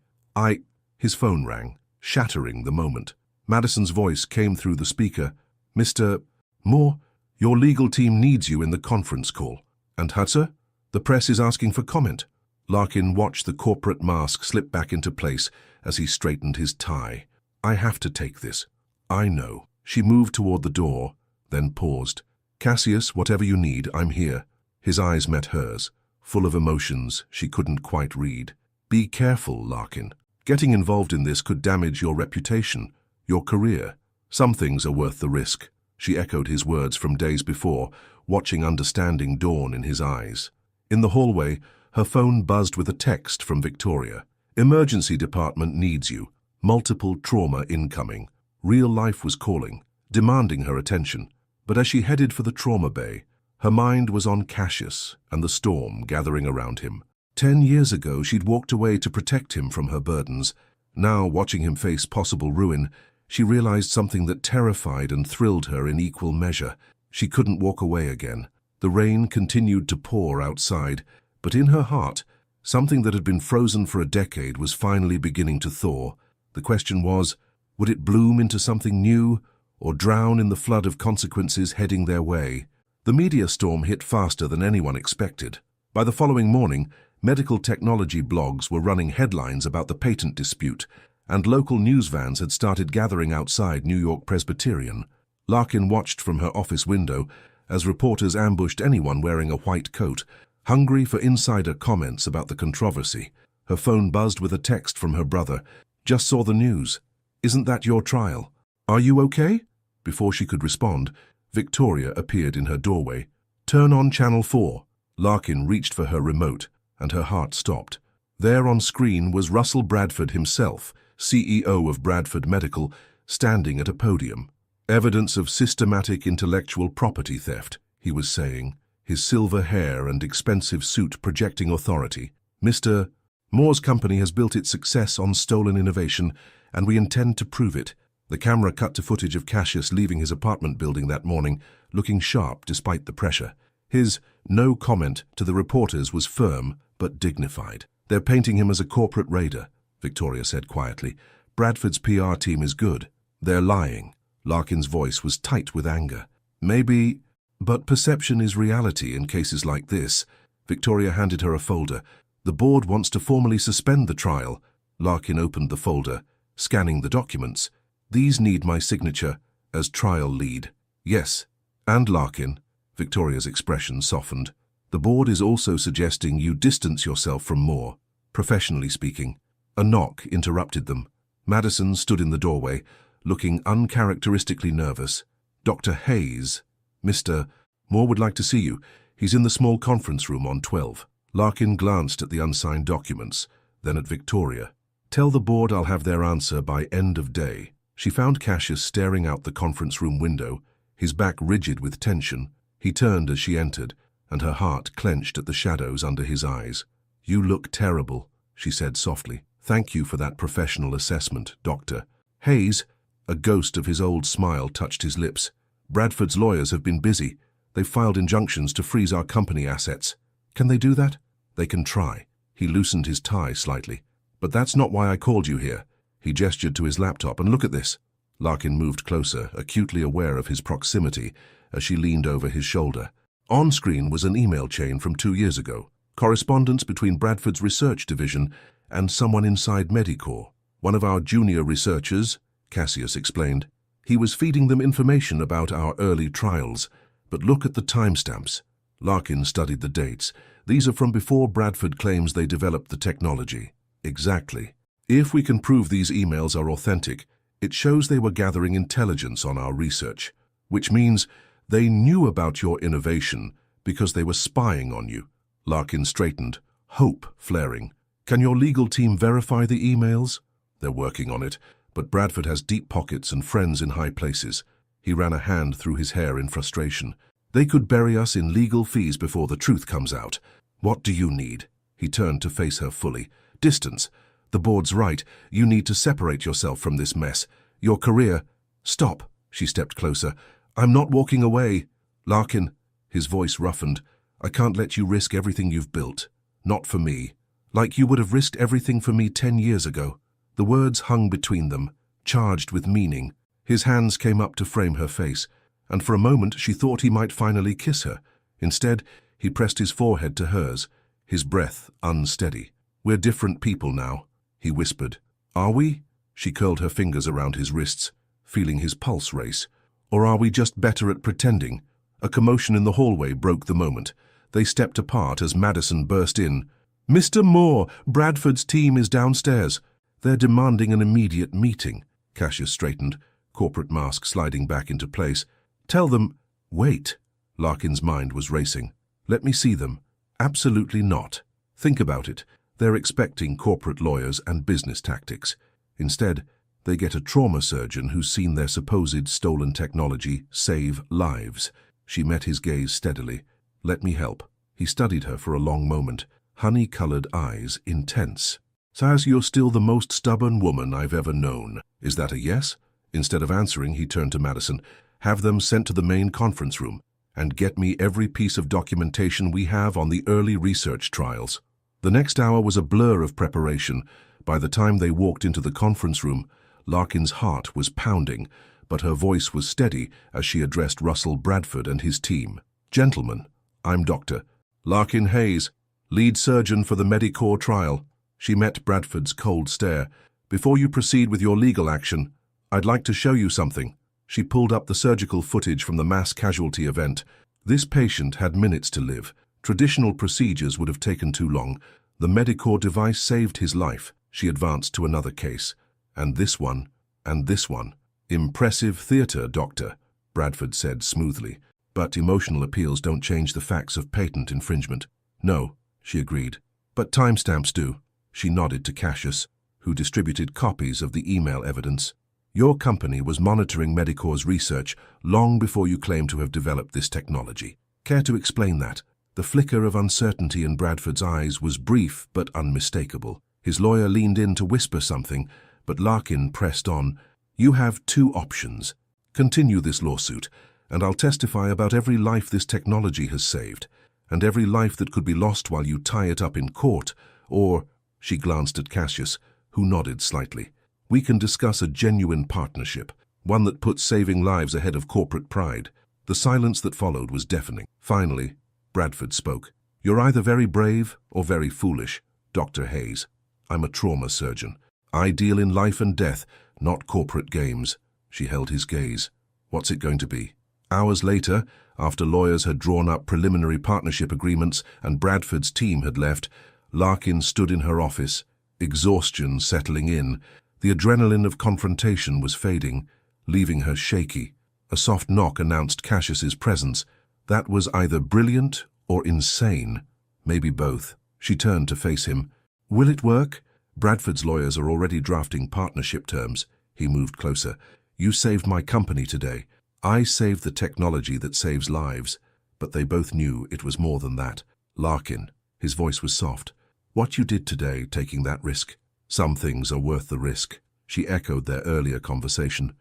Speaker 1: His phone rang, shattering the moment. Madison's voice came through the speaker. "Mr. Moore, your legal team needs you in the conference call." "And Hudson? The press is asking for comment." Larkin watched the corporate mask slip back into place as he straightened his tie. "I have to take this." "I know." She moved toward the door, then paused. "Cassius, whatever you need, I'm here." His eyes met hers, full of emotions she couldn't quite read. "Be careful, Larkin. Getting involved in this could damage your reputation, your career. Some things are worth the risk." She echoed his words from days before, watching understanding dawn in his eyes. In the hallway, her phone buzzed with a text from Victoria. "Emergency department needs you. Multiple trauma incoming." Real life was calling, demanding her attention. But as she headed for the trauma bay, her mind was on Cassius and the storm gathering around him. 10 years ago, she'd walked away to protect him from her burdens. Now, watching him face possible ruin, she realized something that terrified and thrilled her in equal measure. She couldn't walk away again. The rain continued to pour outside, but in her heart, something that had been frozen for a decade was finally beginning to thaw. The question was, would it bloom into something new, or drown in the flood of consequences heading their way? The media storm hit faster than anyone expected. By the following morning, medical technology blogs were running headlines about the patent dispute, and local news vans had started gathering outside New York Presbyterian. Larkin watched from her office window as reporters ambushed anyone wearing a white coat, hungry for insider comments about the controversy. Her phone buzzed with a text from her brother. "Just saw the news. Isn't that your trial? Are you okay?" Before she could respond, Victoria appeared in her doorway. "Turn on Channel 4. Larkin reached for her remote, and her heart stopped. There on screen was Russell Bradford himself, CEO of Bradford Medical, standing at a podium. "Evidence of systematic intellectual property theft," he was saying, his silver hair and expensive suit projecting authority. "Mr. Moore's company has built its success on stolen innovation, and we intend to prove it." The camera cut to footage of Cassius leaving his apartment building that morning, looking sharp despite the pressure. His no comment to the reporters was firm but dignified. "They're painting him as a corporate raider," Victoria said quietly. "Bradford's PR team is good. They're lying." Larkin's voice was tight with anger. "Maybe, but perception is reality in cases like this." Victoria handed her a folder. "The board wants to formally suspend the trial." Larkin opened the folder, scanning the documents. "These need my signature as trial lead." "Yes, and Larkin." Victoria's expression softened. "The board is also suggesting you distance yourself from Moore, professionally speaking." A knock interrupted them. Madison stood in the doorway, looking uncharacteristically nervous. "Dr. Hayes, Mr. Moore would like to see you. He's in the small conference room on 12. Larkin glanced at the unsigned documents, then at Victoria. "Tell the board I'll have their answer by end of day." She found Cassius staring out the conference room window, his back rigid with tension. He turned as she entered, and her heart clenched at the shadows under his eyes. "You look terrible," she said softly. "Thank you for that professional assessment, Doctor." "Hayes," a ghost of his old smile touched his lips. "Bradford's lawyers have been busy. They've filed injunctions to freeze our company assets. Can they do that? They can try. He loosened his tie slightly. But that's not why I called you here. He gestured to his laptop. And look at this. Larkin moved closer, acutely aware of his proximity, as she leaned over his shoulder. On screen was an email chain from 2 years ago. Correspondence between Bradford's research division and someone inside Medicorp. One of our junior researchers, Cassius explained. He was feeding them information about our early trials. But look at the timestamps. Larkin studied the dates. These are from before Bradford claims they developed the technology. Exactly. If we can prove these emails are authentic, it shows they were gathering intelligence on our research, which means they knew about your innovation because they were spying on you. Larkin straightened, hope flaring. Can your legal team verify the emails? They're working on it, but Bradford has deep pockets and friends in high places. He ran a hand through his hair in frustration. They could bury us in legal fees before the truth comes out. What do you need? He turned to face her fully. Distance. The board's right. You need to separate yourself from this mess. Your career... Stop. She stepped closer. I'm not walking away. Larkin. His voice roughened. I can't let you risk everything you've built. Not for me. Like you would have risked everything for me 10 years ago. The words hung between them, charged with meaning. His hands came up to frame her face, and for a moment she thought he might finally kiss her. Instead, he pressed his forehead to hers, his breath unsteady. We're different people now, he whispered. Are we? She curled her fingers around his wrists, feeling his pulse race. Or are we just better at pretending? A commotion in the hallway broke the moment. They stepped apart as Madison burst in. Mr. Moore, Bradford's team is downstairs. They're demanding an immediate meeting. Cassius straightened, corporate mask sliding back into place. Tell them... Wait. Larkin's mind was racing. Let me see them. Absolutely not. Think about it. They're expecting corporate lawyers and business tactics. Instead, they get a trauma surgeon who's seen their supposed stolen technology save lives. She met his gaze steadily. Let me help. He studied her for a long moment, honey-colored eyes intense. Saz, you're still the most stubborn woman I've ever known. Is that a yes? Instead of answering, he turned to Madison. Have them sent to the main conference room, and get me every piece of documentation we have on the early research trials. The next hour was a blur of preparation. By the time they walked into the conference room, Larkin's heart was pounding, but her voice was steady as she addressed Russell Bradford and his team. Gentlemen, I'm Dr. Larkin Hayes, lead surgeon for the Medicorp trial. She met Bradford's cold stare. Before you proceed with your legal action, I'd like to show you something. She pulled up the surgical footage from the mass casualty event. This patient had minutes to live. Traditional procedures would have taken too long. The Medicorp device saved his life. She advanced to another case. And this one, and this one. Impressive theater, Doctor, Bradford said smoothly. But emotional appeals don't change the facts of patent infringement. No, she agreed. But timestamps do. She nodded to Cassius, who distributed copies of the email evidence. Your company was monitoring Medicorp's research long before you claim to have developed this technology. Care to explain that? The flicker of uncertainty in Bradford's eyes was brief but unmistakable. His lawyer leaned in to whisper something, but Larkin pressed on. You have 2 options. Continue this lawsuit, and I'll testify about every life this technology has saved, and every life that could be lost while you tie it up in court, or... She glanced at Cassius, who nodded slightly. We can discuss a genuine partnership, one that puts saving lives ahead of corporate pride. The silence that followed was deafening. Finally, Bradford spoke. You're either very brave or very foolish, Dr. Hayes. I'm a trauma surgeon. I deal in life and death, not corporate games. She held his gaze. What's it going to be? Hours later, after lawyers had drawn up preliminary partnership agreements and Bradford's team had left, Larkin stood in her office, exhaustion settling in. The adrenaline of confrontation was fading, leaving her shaky. A soft knock announced Cassius's presence. That was either brilliant or insane, maybe both. She turned to face him. Will it work? Bradford's lawyers are already drafting partnership terms. He moved closer. You saved my company today. I saved the technology that saves lives. But they both knew it was more than that. Larkin, his voice was soft. What you did today, taking that risk. Some things are worth the risk. She echoed their earlier conversation.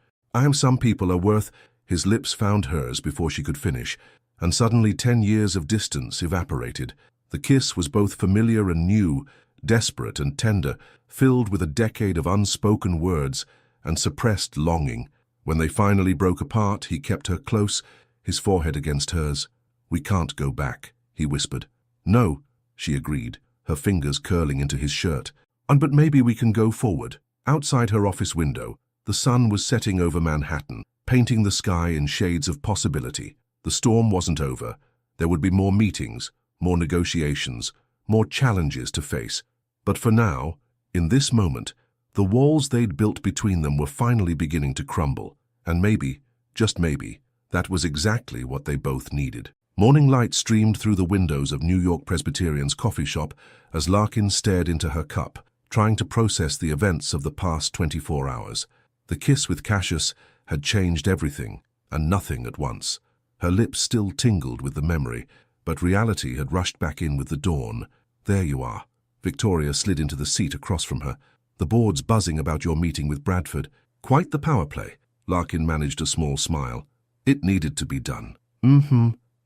Speaker 1: Some people are worth... His lips found hers before she could finish, And suddenly 10 years of distance evaporated. The kiss was both familiar and new, desperate and tender, filled with a decade of unspoken words and suppressed longing. When they finally broke apart, he kept her close, his forehead against hers. "We can't go back," he whispered. "No," she agreed, her fingers curling into his shirt. But maybe we can go forward." Outside her office window, the sun was setting over Manhattan, painting the sky in shades of possibility. The storm wasn't over. There would be more meetings, more negotiations, more challenges to face. But for now, in this moment, the walls they'd built between them were finally beginning to crumble. And maybe, just maybe, that was exactly what they both needed. Morning light streamed through the windows of New York Presbyterian's coffee shop as Larkin stared into her cup, trying to process the events of the past 24 hours. The kiss with Cassius had changed everything, and nothing at once. Her lips still tingled with the memory, but reality had rushed back in with the dawn. "There you are." Victoria slid into the seat across from her. "The board's buzzing about your meeting with Bradford. Quite the power play." Larkin managed a small smile. "It needed to be done."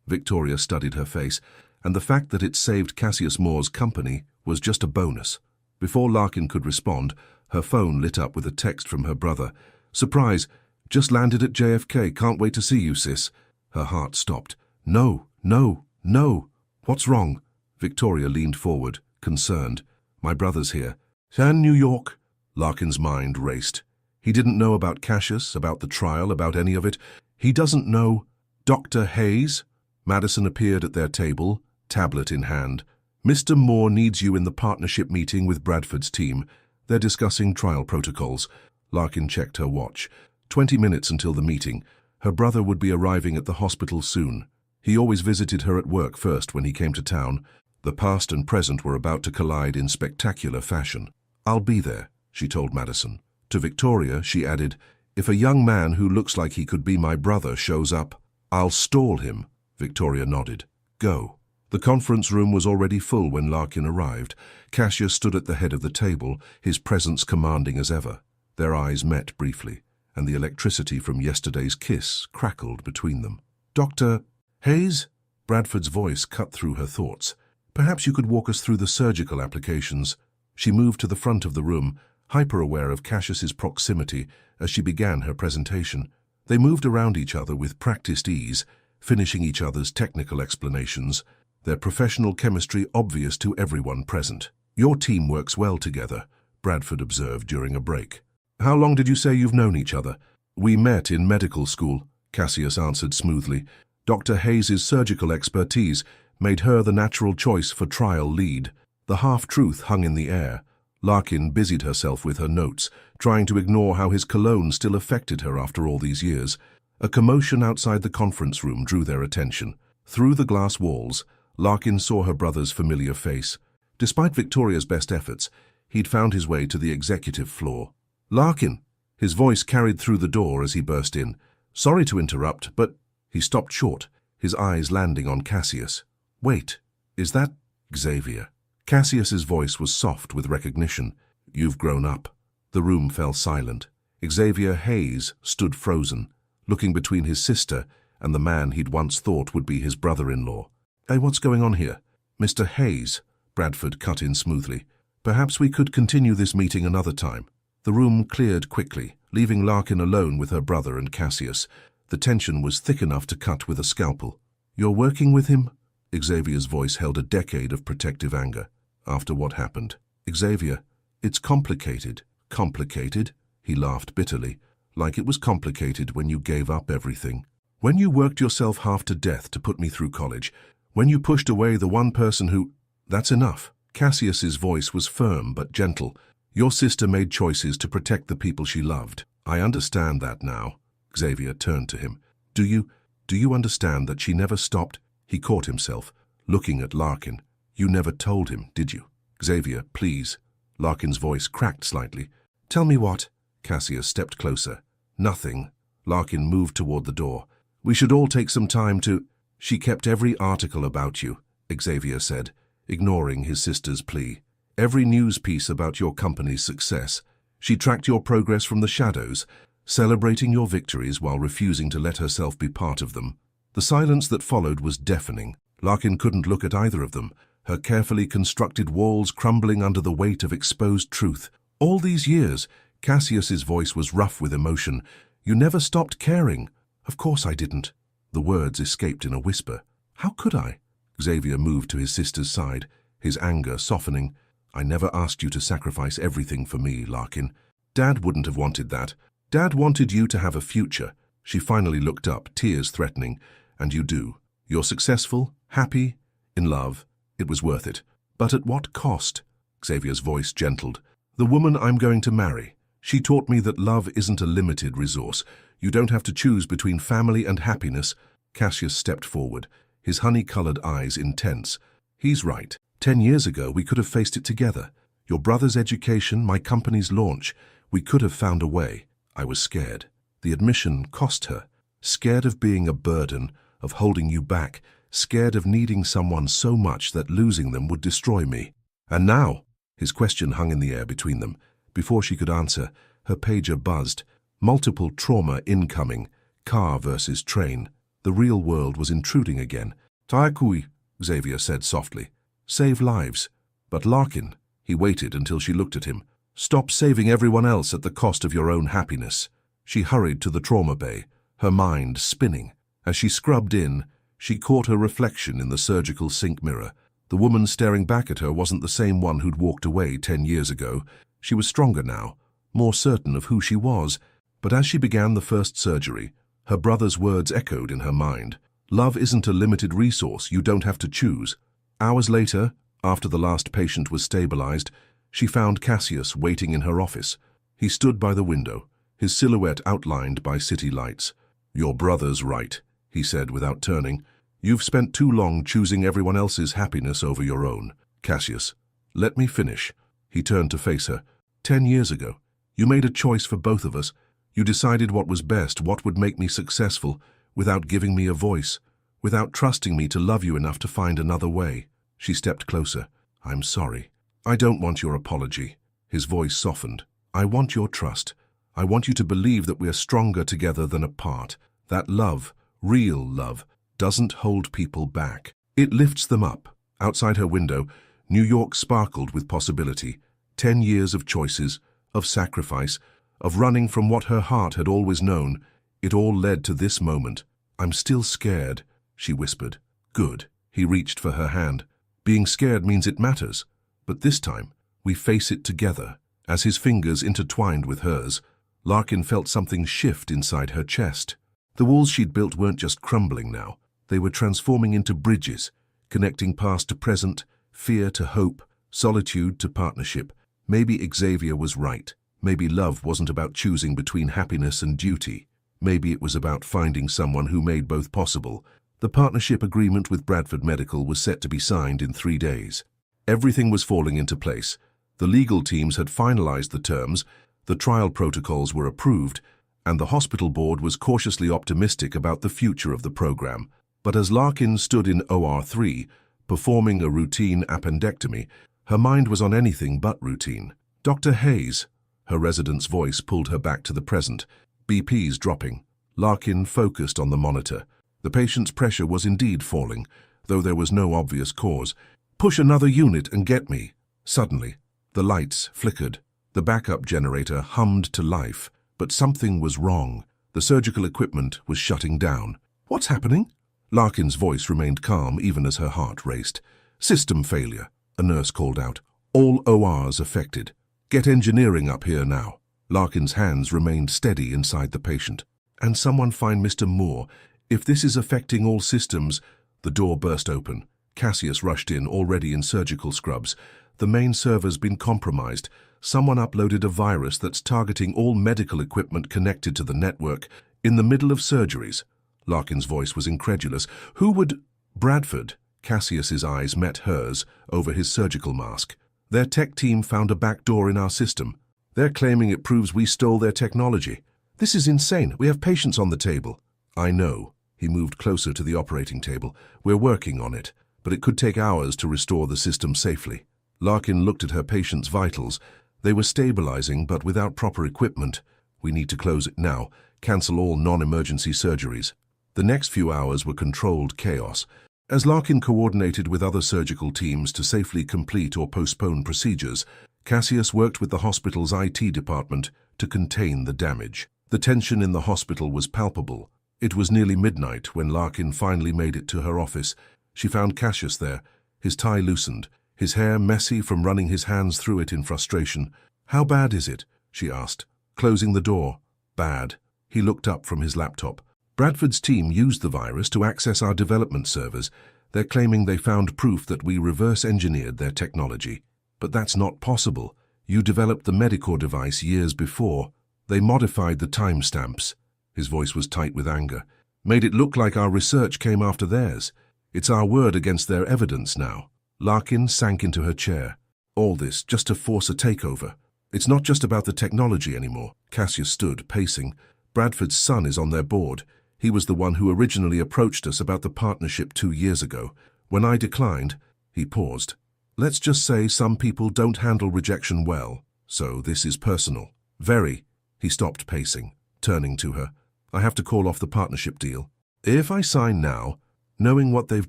Speaker 1: Victoria studied her face, and the fact that it saved Cassius Moore's company was just a bonus. Before Larkin could respond, her phone lit up with a text from her brother. "Surprise! Just landed at JFK. Can't wait to see you, sis." Her heart stopped. "No, no, no. What's wrong?" Victoria leaned forward, concerned. "My brother's here." "And New York?" Larkin's mind raced. He didn't know about Cassius, about the trial, about any of it. He doesn't know. "Dr. Hayes?" Madison appeared at their table, tablet in hand. "Mr. Moore needs you in the partnership meeting with Bradford's team. They're discussing trial protocols." Larkin checked her watch. 20 minutes until the meeting. Her brother would be arriving at the hospital soon. He always visited her at work first when he came to town. The past and present were about to collide in spectacular fashion. "I'll be there," she told Madison. To Victoria, she added, "If a young man who looks like he could be my brother shows up, I'll stall him." Victoria nodded. "Go." The conference room was already full when Larkin arrived. Cassius stood at the head of the table, his presence commanding as ever. Their eyes met briefly, and the electricity from yesterday's kiss crackled between them. "Dr. Hayes?" Bradford's voice cut through her thoughts. "Perhaps you could walk us through the surgical applications." She moved to the front of the room, hyper-aware of Cassius's proximity as she began her presentation. They moved around each other with practiced ease, finishing each other's technical explanations, their professional chemistry obvious to everyone present. "Your team works well together," Bradford observed during a break. "How long did you say you've known each other?" "We met in medical school," Cassius answered smoothly. Dr. Hayes' surgical expertise made her the natural choice for trial lead. The half-truth hung in the air. Larkin busied herself with her notes, trying to ignore how his cologne still affected her after all these years. A commotion outside the conference room drew their attention. Through the glass walls, Larkin saw her brother's familiar face. Despite Victoria's best efforts, he'd found his way to the executive floor. "Larkin!" His voice carried through the door as he burst in. "Sorry to interrupt, but—" He stopped short, his eyes landing on Cassius. "Wait, is that Xavier?" Cassius's voice was soft with recognition. "You've grown up." The room fell silent. Xavier Hayes stood frozen, looking between his sister and the man he'd once thought would be his brother-in-law. "Hey, what's going on here?" "Mr. Hayes," Bradford cut in smoothly. "Perhaps we could continue this meeting another time." The room cleared quickly, leaving Larkin alone with her brother and Cassius. The tension was thick enough to cut with a scalpel. "You're working with him?" Xavier's voice held a decade of protective anger. "After what happened?" "Xavier, it's complicated." "Complicated?" He laughed bitterly. "Like it was complicated when you gave up everything. When you worked yourself half to death to put me through college. When you pushed away the one person who—" "That's enough." Cassius's voice was firm but gentle. "Your sister made choices to protect the people she loved. I understand that now." Xavier turned to him. Do you understand that she never stopped?" He caught himself, looking at Larkin. "You never told him, did you?" "Xavier, please." Larkin's voice cracked slightly. "Tell me what?" Cassius stepped closer. "Nothing." Larkin moved toward the door. "We should all take some time to—" "She kept every article about you," Xavier said, ignoring his sister's plea. "Every news piece about your company's success. She tracked your progress from the shadows, celebrating your victories while refusing to let herself be part of them." The silence that followed was deafening. Larkin couldn't look at either of them, her carefully constructed walls crumbling under the weight of exposed truth. All these years, Cassius's voice was rough with emotion. You never stopped caring. Of course I didn't. The words escaped in a whisper. How could I? Xavier moved to his sister's side, his anger softening. I never asked you to sacrifice everything for me, Larkin. Dad wouldn't have wanted that. Dad wanted you to have a future. She finally looked up, tears threatening. And you do. You're successful, happy, in love. It was worth it. But at what cost? Xavier's voice gentled. The woman I'm going to marry. She taught me that love isn't a limited resource. You don't have to choose between family and happiness. Cassius stepped forward, his honey-colored eyes intense. He's right. 10 years ago, we could have faced it together. Your brother's education, my company's launch. We could have found a way. I was scared. The admission cost her. Scared of being a burden, of holding you back, scared of needing someone so much that losing them would destroy me. And now? His question hung in the air between them. Before she could answer, her pager buzzed. Multiple trauma incoming. Car versus train. The real world was intruding again. Taikui, Xavier said softly. Save lives. But Larkin, he waited until she looked at him. Stop saving everyone else at the cost of your own happiness. She hurried to the trauma bay, her mind spinning. As she scrubbed in, she caught her reflection in the surgical sink mirror. The woman staring back at her wasn't the same one who'd walked away 10 years ago. She was stronger now, more certain of who she was. But as she began the first surgery, her brother's words echoed in her mind. Love isn't a limited resource, you don't have to choose. Hours later, after the last patient was stabilized, she found Cassius waiting in her office. He stood by the window, his silhouette outlined by city lights. Your brother's right, he said without turning. You've spent too long choosing everyone else's happiness over your own. Cassius, let me finish. He turned to face her. 10 years ago, you made a choice for both of us. You decided what was best, what would make me successful, without giving me a voice, without trusting me to love you enough to find another way. She stepped closer. I'm sorry. I don't want your apology. His voice softened. I want your trust. I want you to believe that we're stronger together than apart. That love, real love, doesn't hold people back. It lifts them up. Outside her window, New York sparkled with possibility. 10 years of choices, of sacrifice, of running from what her heart had always known. It all led to this moment. I'm still scared, she whispered. Good. He reached for her hand. Being scared means it matters. But this time, we face it together. As his fingers intertwined with hers, Larkin felt something shift inside her chest. The walls she'd built weren't just crumbling now. They were transforming into bridges, connecting past to present, fear to hope, solitude to partnership. Maybe Xavier was right. Maybe love wasn't about choosing between happiness and duty. Maybe it was about finding someone who made both possible. The partnership agreement with Bradford Medical was set to be signed in 3 days. Everything was falling into place. The legal teams had finalized the terms, the trial protocols were approved, and the hospital board was cautiously optimistic about the future of the program. But as Larkin stood in OR3, performing a routine appendectomy, her mind was on anything but routine. Dr. Hayes, her resident's voice pulled her back to the present. BP's dropping. Larkin focused on the monitor. The patient's pressure was indeed falling, though there was no obvious cause. Push another unit and get me. Suddenly, the lights flickered. The backup generator hummed to life, but something was wrong. The surgical equipment was shutting down. What's happening? Larkin's voice remained calm even as her heart raced. System failure, a nurse called out. All ORs affected. Get engineering up here now. Larkin's hands remained steady inside the patient. And someone find Mr. Moore. If this is affecting all systems... The door burst open. Cassius rushed in, already in surgical scrubs. The main server's been compromised. Someone uploaded a virus that's targeting all medical equipment connected to the network in the middle of surgeries. Larkin's voice was incredulous. Who would... Bradford. Cassius's eyes met hers over his surgical mask. Their tech team found a backdoor in our system. They're claiming it proves we stole their technology. This is insane. We have patients on the table. I know. He moved closer to the operating table. We're working on it, but it could take hours to restore the system safely. Larkin looked at her patient's vitals. They were stabilizing, but without proper equipment. We need to close it now. Cancel all non-emergency surgeries. The next few hours were controlled chaos. As Larkin coordinated with other surgical teams to safely complete or postpone procedures, Cassius worked with the hospital's IT department to contain the damage. The tension in the hospital was palpable. It was nearly midnight when Larkin finally made it to her office. She found Cassius there, his tie loosened, his hair messy from running his hands through it in frustration. "How bad is it?" she asked, closing the door. "Bad." He looked up from his laptop. "Bradford's team used the virus to access our development servers. They're claiming they found proof that we reverse-engineered their technology. But that's not possible. You developed the Medicore device years before. They modified the timestamps." His voice was tight with anger. "Made it look like our research came after theirs. It's our word against their evidence now." Larkin sank into her chair. "All this just to force a takeover. It's not just about the technology anymore." Cassius stood, pacing. "Bradford's son is on their board. He was the one who originally approached us about the partnership 2 years ago. When I declined," he paused. "Let's just say some people don't handle rejection well, so this is personal." "Very." He stopped pacing, turning to her. "I have to call off the partnership deal. If I sign now, knowing what they've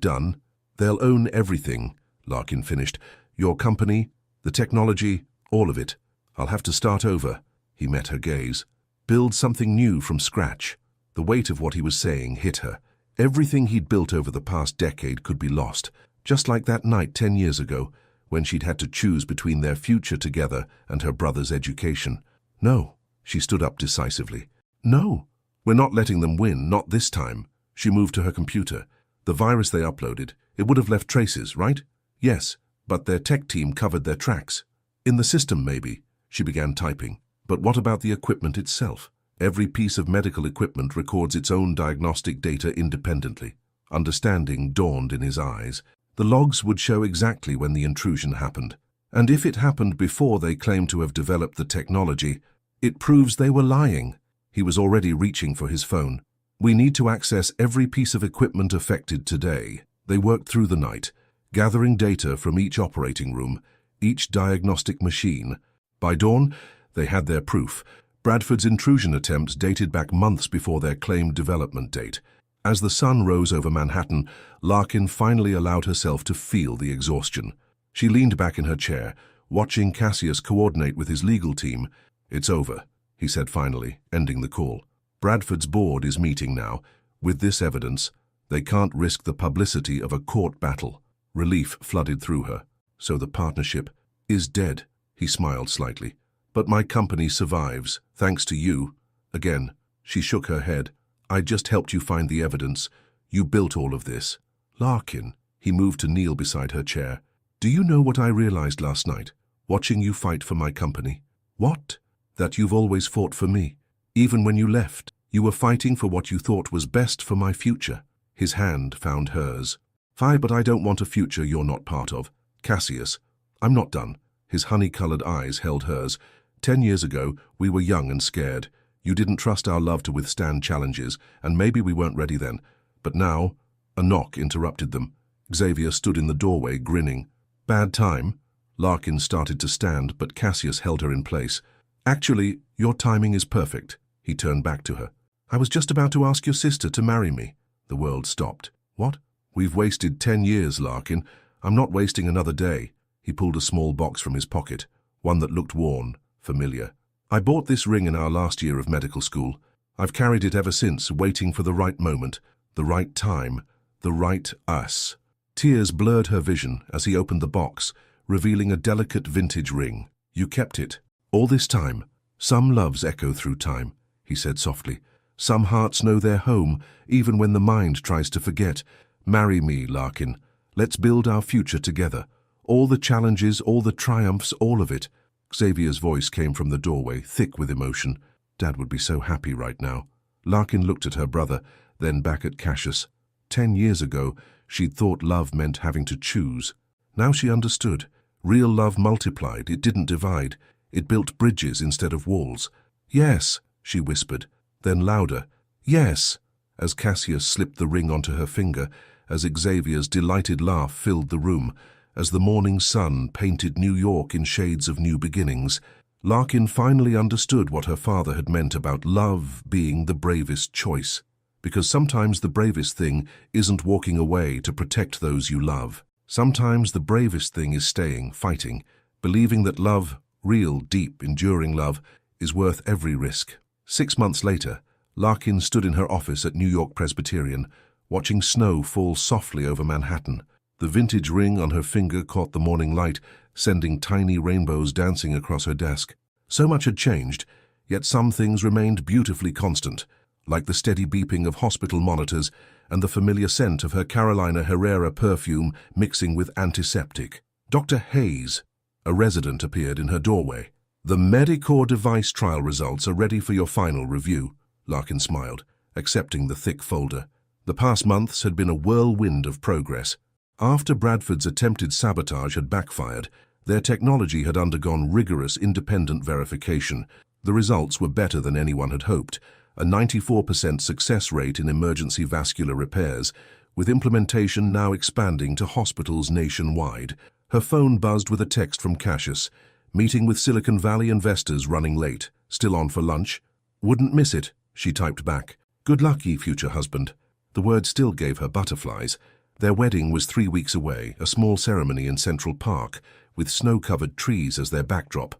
Speaker 1: done, they'll own everything," Larkin finished. "Your company, the technology, all of it. I'll have to start over." He met her gaze. "Build something new from scratch." The weight of what he was saying hit her. Everything he'd built over the past decade could be lost, just like that night 10 years ago, when she'd had to choose between their future together and her brother's education. "No." She stood up decisively. "No. We're not letting them win, not this time." She moved to her computer. "The virus they uploaded, it would have left traces, right?" "Yes, but their tech team covered their tracks." "In the system, maybe." She began typing. "But what about the equipment itself? Every piece of medical equipment records its own diagnostic data independently." Understanding dawned in his eyes. The logs would show exactly when the intrusion happened. And if it happened before they claimed to have developed the technology, it proves they were lying. He was already reaching for his phone. "We need to access every piece of equipment affected today." They worked through the night, gathering data from each operating room, each diagnostic machine. By dawn, they had their proof. Bradford's intrusion attempts dated back months before their claimed development date. As the sun rose over Manhattan, Larkin finally allowed herself to feel the exhaustion. She leaned back in her chair, watching Cassius coordinate with his legal team. "It's over," he said finally, ending the call. "Bradford's board is meeting now. With this evidence, they can't risk the publicity of a court battle." Relief flooded through her. "So the partnership is dead," he smiled slightly. "But my company survives, thanks to you." Again, she shook her head. "I just helped you find the evidence. You built all of this." "Larkin," he moved to kneel beside her chair. "Do you know what I realized last night, watching you fight for my company?" "What?" "That you've always fought for me. Even when you left, you were fighting for what you thought was best for my future." His hand found hers. "Fine, but I don't want a future you're not part of." "Cassius, I'm not done." His honey-colored eyes held hers. 10 years ago, we were young and scared. You didn't trust our love to withstand challenges, and maybe we weren't ready then. But now," a knock interrupted them. Xavier stood in the doorway, grinning. "Bad time?" Larkin started to stand, but Cassius held her in place. "Actually, your timing is perfect." He turned back to her. "I was just about to ask your sister to marry me." The world stopped. "What?" "We've wasted 10 years, Larkin. I'm not wasting another day." He pulled a small box from his pocket, one that looked worn, familiar. "I bought this ring in our last year of medical school. I've carried it ever since, waiting for the right moment, the right time, the right us." Tears blurred her vision as he opened the box, revealing a delicate vintage ring. "You kept it all this time." "Some loves echo through time," he said softly. "Some hearts know their home, even when the mind tries to forget. Marry me, Larkin. Let's build our future together. All the challenges, all the triumphs, all of it." Xavier's voice came from the doorway, thick with emotion. Dad would be so happy right now. Larkin looked at her brother, then back at Cassius. 10 years ago, she'd thought love meant having to choose. Now she understood. Real love multiplied, it didn't divide. It built bridges instead of walls. "Yes," she whispered, then louder. "Yes," as Cassius slipped the ring onto her finger, as Xavier's delighted laugh filled the room, as the morning sun painted New York in shades of new beginnings. Larkin finally understood what her father had meant about love being the bravest choice. because sometimes the bravest thing isn't walking away to protect those you love. Sometimes the bravest thing is staying, fighting, believing that love, real, deep, enduring love, is worth every risk. 6 months later, Larkin stood in her office at New York Presbyterian, watching snow fall softly over Manhattan. The vintage ring on her finger caught the morning light, sending tiny rainbows dancing across her desk. So much had changed, yet some things remained beautifully constant, like the steady beeping of hospital monitors and the familiar scent of her Carolina Herrera perfume mixing with antiseptic. Dr. Hayes, a resident, appeared in her doorway. "The Medicor device trial results are ready for your final review," Larkin smiled, accepting the thick folder. The past months had been a whirlwind of progress. After Bradford's attempted sabotage had backfired, their technology had undergone rigorous independent verification. The results were better than anyone had hoped, a 94% success rate in emergency vascular repairs, with implementation now expanding to hospitals nationwide. Her phone buzzed with a text from Cassius. "Meeting with Silicon Valley investors running late. Still on for lunch?" "Wouldn't miss it," she typed back. "Good luck, ye future husband." The word still gave her butterflies. Their wedding was 3 weeks away, a small ceremony in Central Park, with snow-covered trees as their backdrop.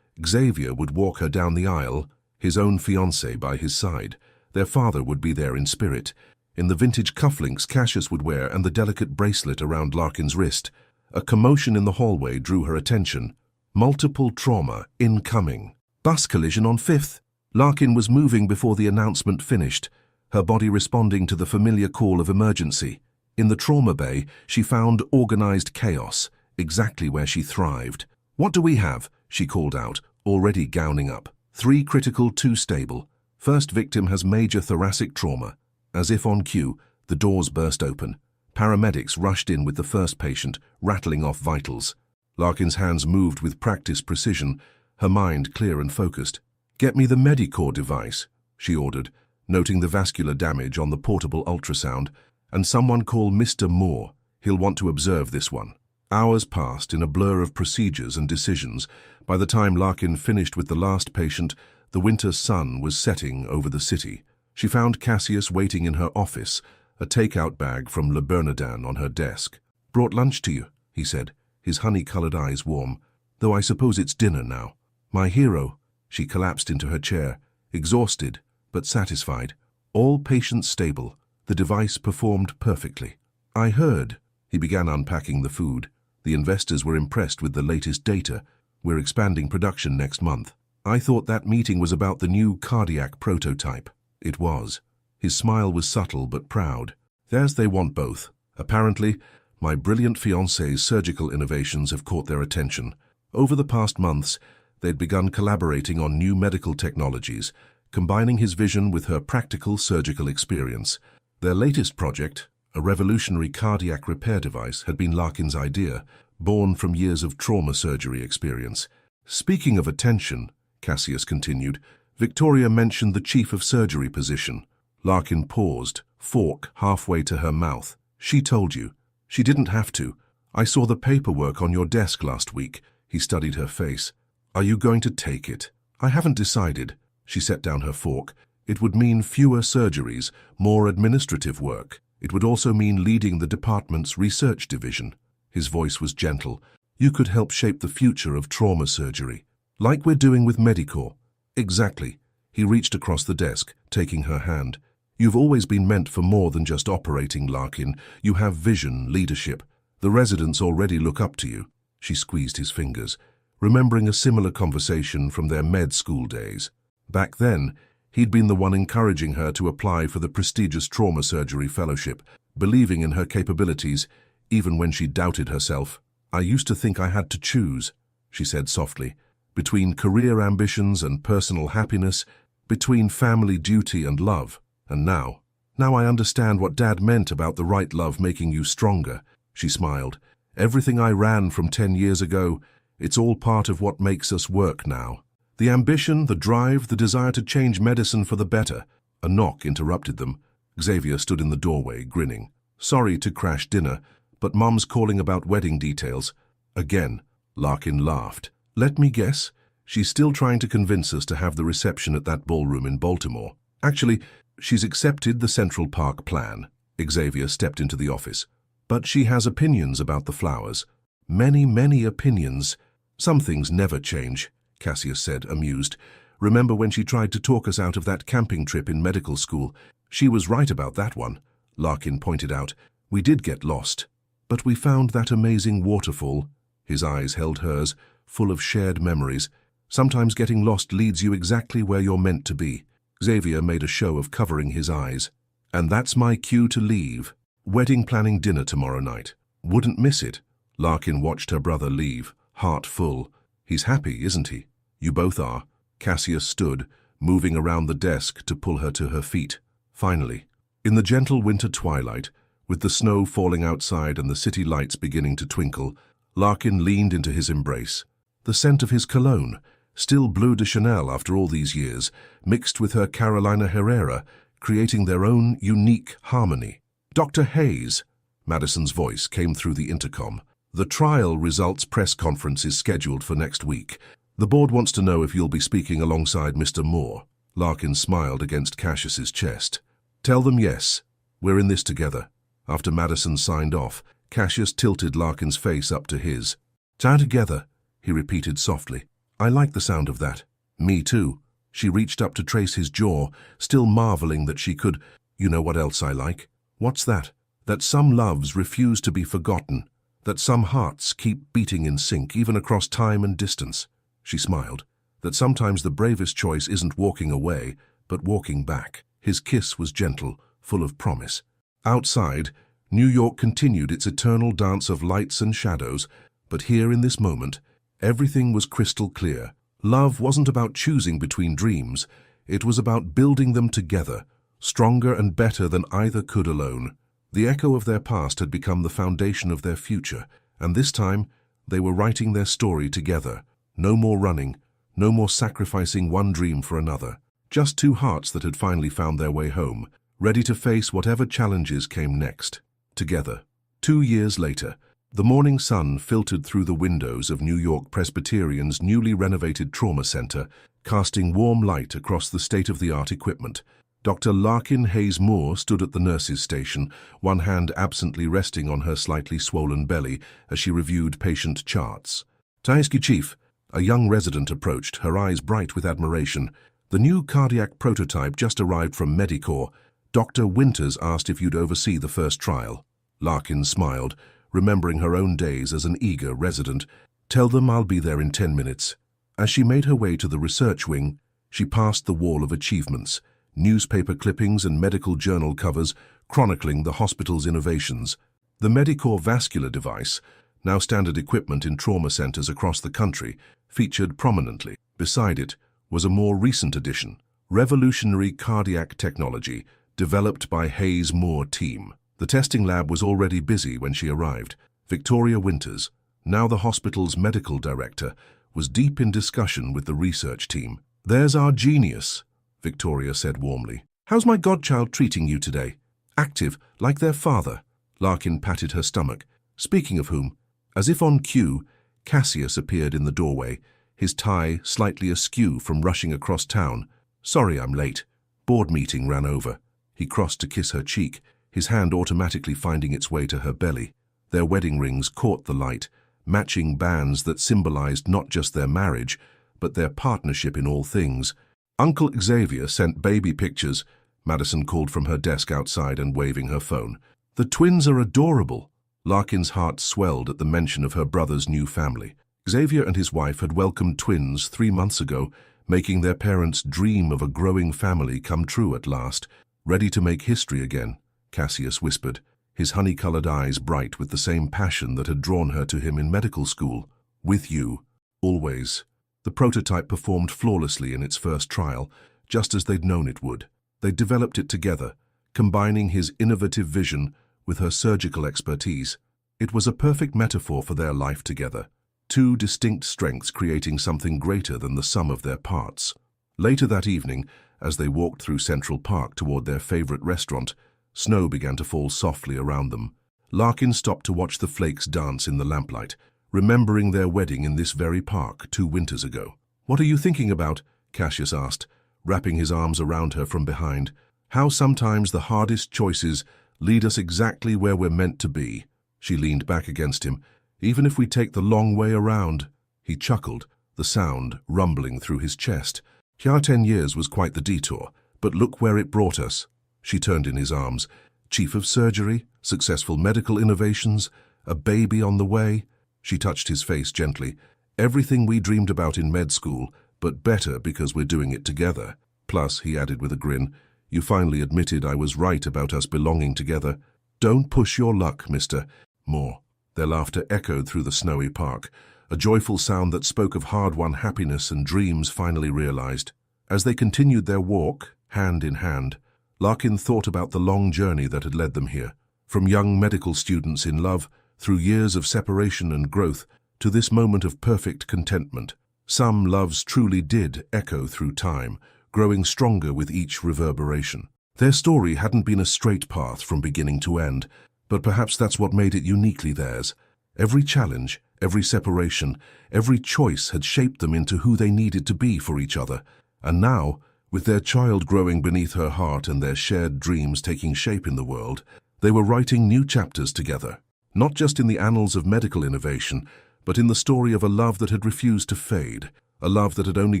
Speaker 1: Xavier would walk her down the aisle, his own fiancée by his side. Their father would be there in spirit, in the vintage cufflinks Cassius would wear and the delicate bracelet around Larkin's wrist. A commotion in the hallway drew her attention. Multiple trauma incoming. Bus collision on 5th. Larkin was moving before the announcement finished, her body responding to the familiar call of emergency. In the trauma bay, she found organized chaos, exactly where she thrived. "What do we have?" she called out, already gowning up. 3 critical, 2 stable. First victim has major thoracic trauma. As if on cue, the doors burst open. Paramedics rushed in with the first patient, rattling off vitals. Larkin's hands moved with practiced precision, her mind clear and focused. "Get me the Medicor device," she ordered, noting the vascular damage on the portable ultrasound. "And someone call Mr. Moore. He'll want to observe this one." Hours passed in a blur of procedures and decisions. By the time Larkin finished with the last patient, the winter sun was setting over the city. She found Cassius waiting in her office, a takeout bag from Le Bernardin on her desk. "Brought lunch to you," he said, his honey-colored eyes warm. "Though I suppose it's dinner now." "My hero." She collapsed into her chair, exhausted but satisfied. All patients stable. The device performed perfectly. "I heard." He began unpacking the food. "The investors were impressed with the latest data. We're expanding production next month." "I thought that meeting was about the new cardiac prototype." It was. His smile was subtle but proud. "There's they want both. Apparently, my brilliant fiancée's surgical innovations have caught their attention. Over the past months, they'd begun collaborating on new medical technologies, combining his vision with her practical surgical experience. Their latest project, a revolutionary cardiac repair device, had been Larkin's idea, born from years of trauma surgery experience. "Speaking of attention," Cassius continued, "Victoria mentioned the chief of surgery position." Larkin paused, fork halfway to her mouth. "She told you." "She didn't have to. I saw the paperwork on your desk last week." He studied her face. "Are you going to take it?" "I haven't decided." She set down her fork. "It would mean fewer surgeries, more administrative work. It would also mean leading the department's research division." His voice was gentle. "You could help shape the future of trauma surgery. Like we're doing with Medicor." "Exactly." He reached across the desk, taking her hand. "You've always been meant for more than just operating, Larkin. You have vision, leadership. The residents already look up to you." She squeezed his fingers, remembering a similar conversation from their med school days. Back then, he'd been the one encouraging her to apply for the prestigious trauma surgery fellowship, believing in her capabilities, even when she doubted herself. "I used to think I had to choose," she said softly, "between career ambitions and personal happiness, between family duty and love. And now I understand what Dad meant about the right love making you stronger." She smiled. "Everything I ran from 10 years ago, it's all part of what makes us work now. The ambition, the drive, the desire to change medicine for the better." A knock interrupted them. Xavier stood in the doorway, grinning. "Sorry to crash dinner, but Mum's calling about wedding details." Again, Larkin laughed. "Let me guess. She's still trying to convince us to have the reception at that ballroom in Baltimore. Actually, She's accepted the Central Park plan. Xavier stepped into the office. But she has opinions about the flowers. Many, many opinions. Some things never change, Cassius said, amused. Remember when she tried to talk us out of that camping trip in medical school? She was right about that one, Larkin pointed out. We did get lost. But we found that amazing waterfall. His eyes held hers, full of shared memories. Sometimes getting lost leads you exactly where you're meant to be. Xavier made a show of covering his eyes. And that's my cue to leave. Wedding planning dinner tomorrow night. Wouldn't miss it. Larkin watched her brother leave, heart full. He's happy, isn't he? You both are. Cassius stood, moving around the desk to pull her to her feet. Finally, in the gentle winter twilight, with the snow falling outside and the city lights beginning to twinkle, Larkin leaned into his embrace. The scent of his cologne, still Bleu de Chanel after all these years, mixed with her Carolina Herrera, creating their own unique harmony. Dr. Hayes, Madison's voice came through the intercom. The trial results press conference is scheduled for next week. The board wants to know if you'll be speaking alongside Mr. Moore. Larkin smiled against Cassius's chest. Tell them yes. We're in this together. After Madison signed off, Cassius tilted Larkin's face up to his. Down together, he repeated softly. I like the sound of that. Me too. She reached up to trace his jaw, still marveling that she could. You know what else I like? What's that? That some loves refuse to be forgotten. That some hearts keep beating in sync, even across time and distance. She smiled. That sometimes the bravest choice isn't walking away, but walking back. His kiss was gentle, full of promise. Outside, New York continued its eternal dance of lights and shadows, but here in this moment, everything was crystal clear. Love wasn't about choosing between dreams, it was about building them together, stronger and better than either could alone. The echo of their past had become the foundation of their future, and this time they were writing their story together. No more running, no more sacrificing one dream for another. Just two hearts that had finally found their way home, ready to face whatever challenges came next. Together. 2 years later, the morning sun filtered through the windows of New York Presbyterian's newly renovated trauma center, casting warm light across the state-of-the-art equipment. Dr. Larkin Hayes Moore stood at the nurse's station, one hand absently resting on her slightly swollen belly as she reviewed patient charts. Taisky Chief, a young resident approached, her eyes bright with admiration. The new cardiac prototype just arrived from Medicorps. Dr. Winters asked if you'd oversee the first trial. Larkin smiled, remembering her own days as an eager resident. Tell them I'll be there in 10 minutes. As she made her way to the research wing, she passed the wall of achievements, newspaper clippings and medical journal covers chronicling the hospital's innovations. The Medicorps vascular device, now standard equipment in trauma centers across the country, featured prominently. Beside it was a more recent addition, revolutionary cardiac technology developed by Hayes Moore team. The testing lab was already busy when she arrived. Victoria Winters, now the hospital's medical director, was deep in discussion with the research team. There's our genius, Victoria said warmly. How's my godchild treating you today? Active, like their father. Larkin patted her stomach. Speaking of whom, as if on cue, Cassius appeared in the doorway, his tie slightly askew from rushing across town. Sorry I'm late. Board meeting ran over. He crossed to kiss her cheek, his hand automatically finding its way to her belly. Their wedding rings caught the light, matching bands that symbolized not just their marriage, but their partnership in all things. Uncle Xavier sent baby pictures, Madison called from her desk outside and waving her phone. The twins are adorable. Larkin's heart swelled at the mention of her brother's new family. Xavier and his wife had welcomed twins 3 months ago, making their parents' dream of a growing family come true at last. Ready to make history again, Cassius whispered, his honey-colored eyes bright with the same passion that had drawn her to him in medical school. With you, always. The prototype performed flawlessly in its first trial, just as they'd known it would. They'd developed it together, combining his innovative vision with her surgical expertise. It was a perfect metaphor for their life together, two distinct strengths creating something greater than the sum of their parts. Later that evening, as they walked through Central Park toward their favorite restaurant, snow began to fall softly around them. Larkin stopped to watch the flakes dance in the lamplight, remembering their wedding in this very park 2 winters ago. What are you thinking about? Cassius asked, wrapping his arms around her from behind. How sometimes the hardest choices lead us exactly where we're meant to be. She leaned back against him. Even if we take the long way around. He chuckled, the sound rumbling through his chest. Our 10 years was quite the detour, but look where it brought us. She turned in his arms. Chief of surgery, successful medical innovations, a baby on the way. She touched his face gently. Everything we dreamed about in med school, but better because we're doing it together. Plus, he added with a grin, you finally admitted I was right about us belonging together. Don't push your luck, mister. More. Their laughter echoed through the snowy park, a joyful sound that spoke of hard-won happiness and dreams finally realized. As they continued their walk, hand in hand, Larkin thought about the long journey that had led them here. From young medical students in love, through years of separation and growth, to this moment of perfect contentment. Some loves truly did echo through time, growing stronger with each reverberation. Their story hadn't been a straight path from beginning to end, but perhaps that's what made it uniquely theirs. Every challenge, every separation, every choice had shaped them into who they needed to be for each other. And now, with their child growing beneath her heart and their shared dreams taking shape in the world, they were writing new chapters together. Not just in the annals of medical innovation, but in the story of a love that had refused to fade, a love that had only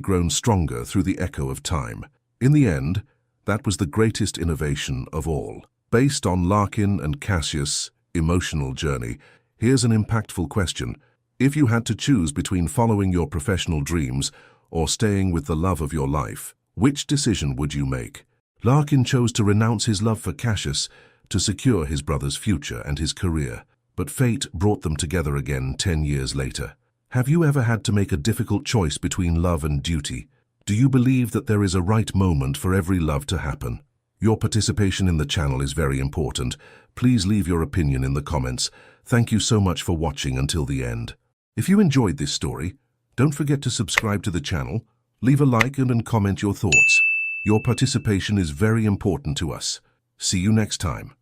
Speaker 1: grown stronger through the echo of time. In the end, that was the greatest innovation of all. Based on Larkin and Cassius' emotional journey, here's an impactful question. If you had to choose between following your professional dreams or staying with the love of your life, which decision would you make? Larkin chose to renounce his love for Cassius to secure his brother's future and his career. But fate brought them together again 10 years later. Have you ever had to make a difficult choice between love and duty? Do you believe that there is a right moment for every love to happen? Your participation in the channel is very important. Please leave your opinion in the comments. Thank you so much for watching until the end. If you enjoyed this story, don't forget to subscribe to the channel, leave a like and comment your thoughts. Your participation is very important to us. See you next time.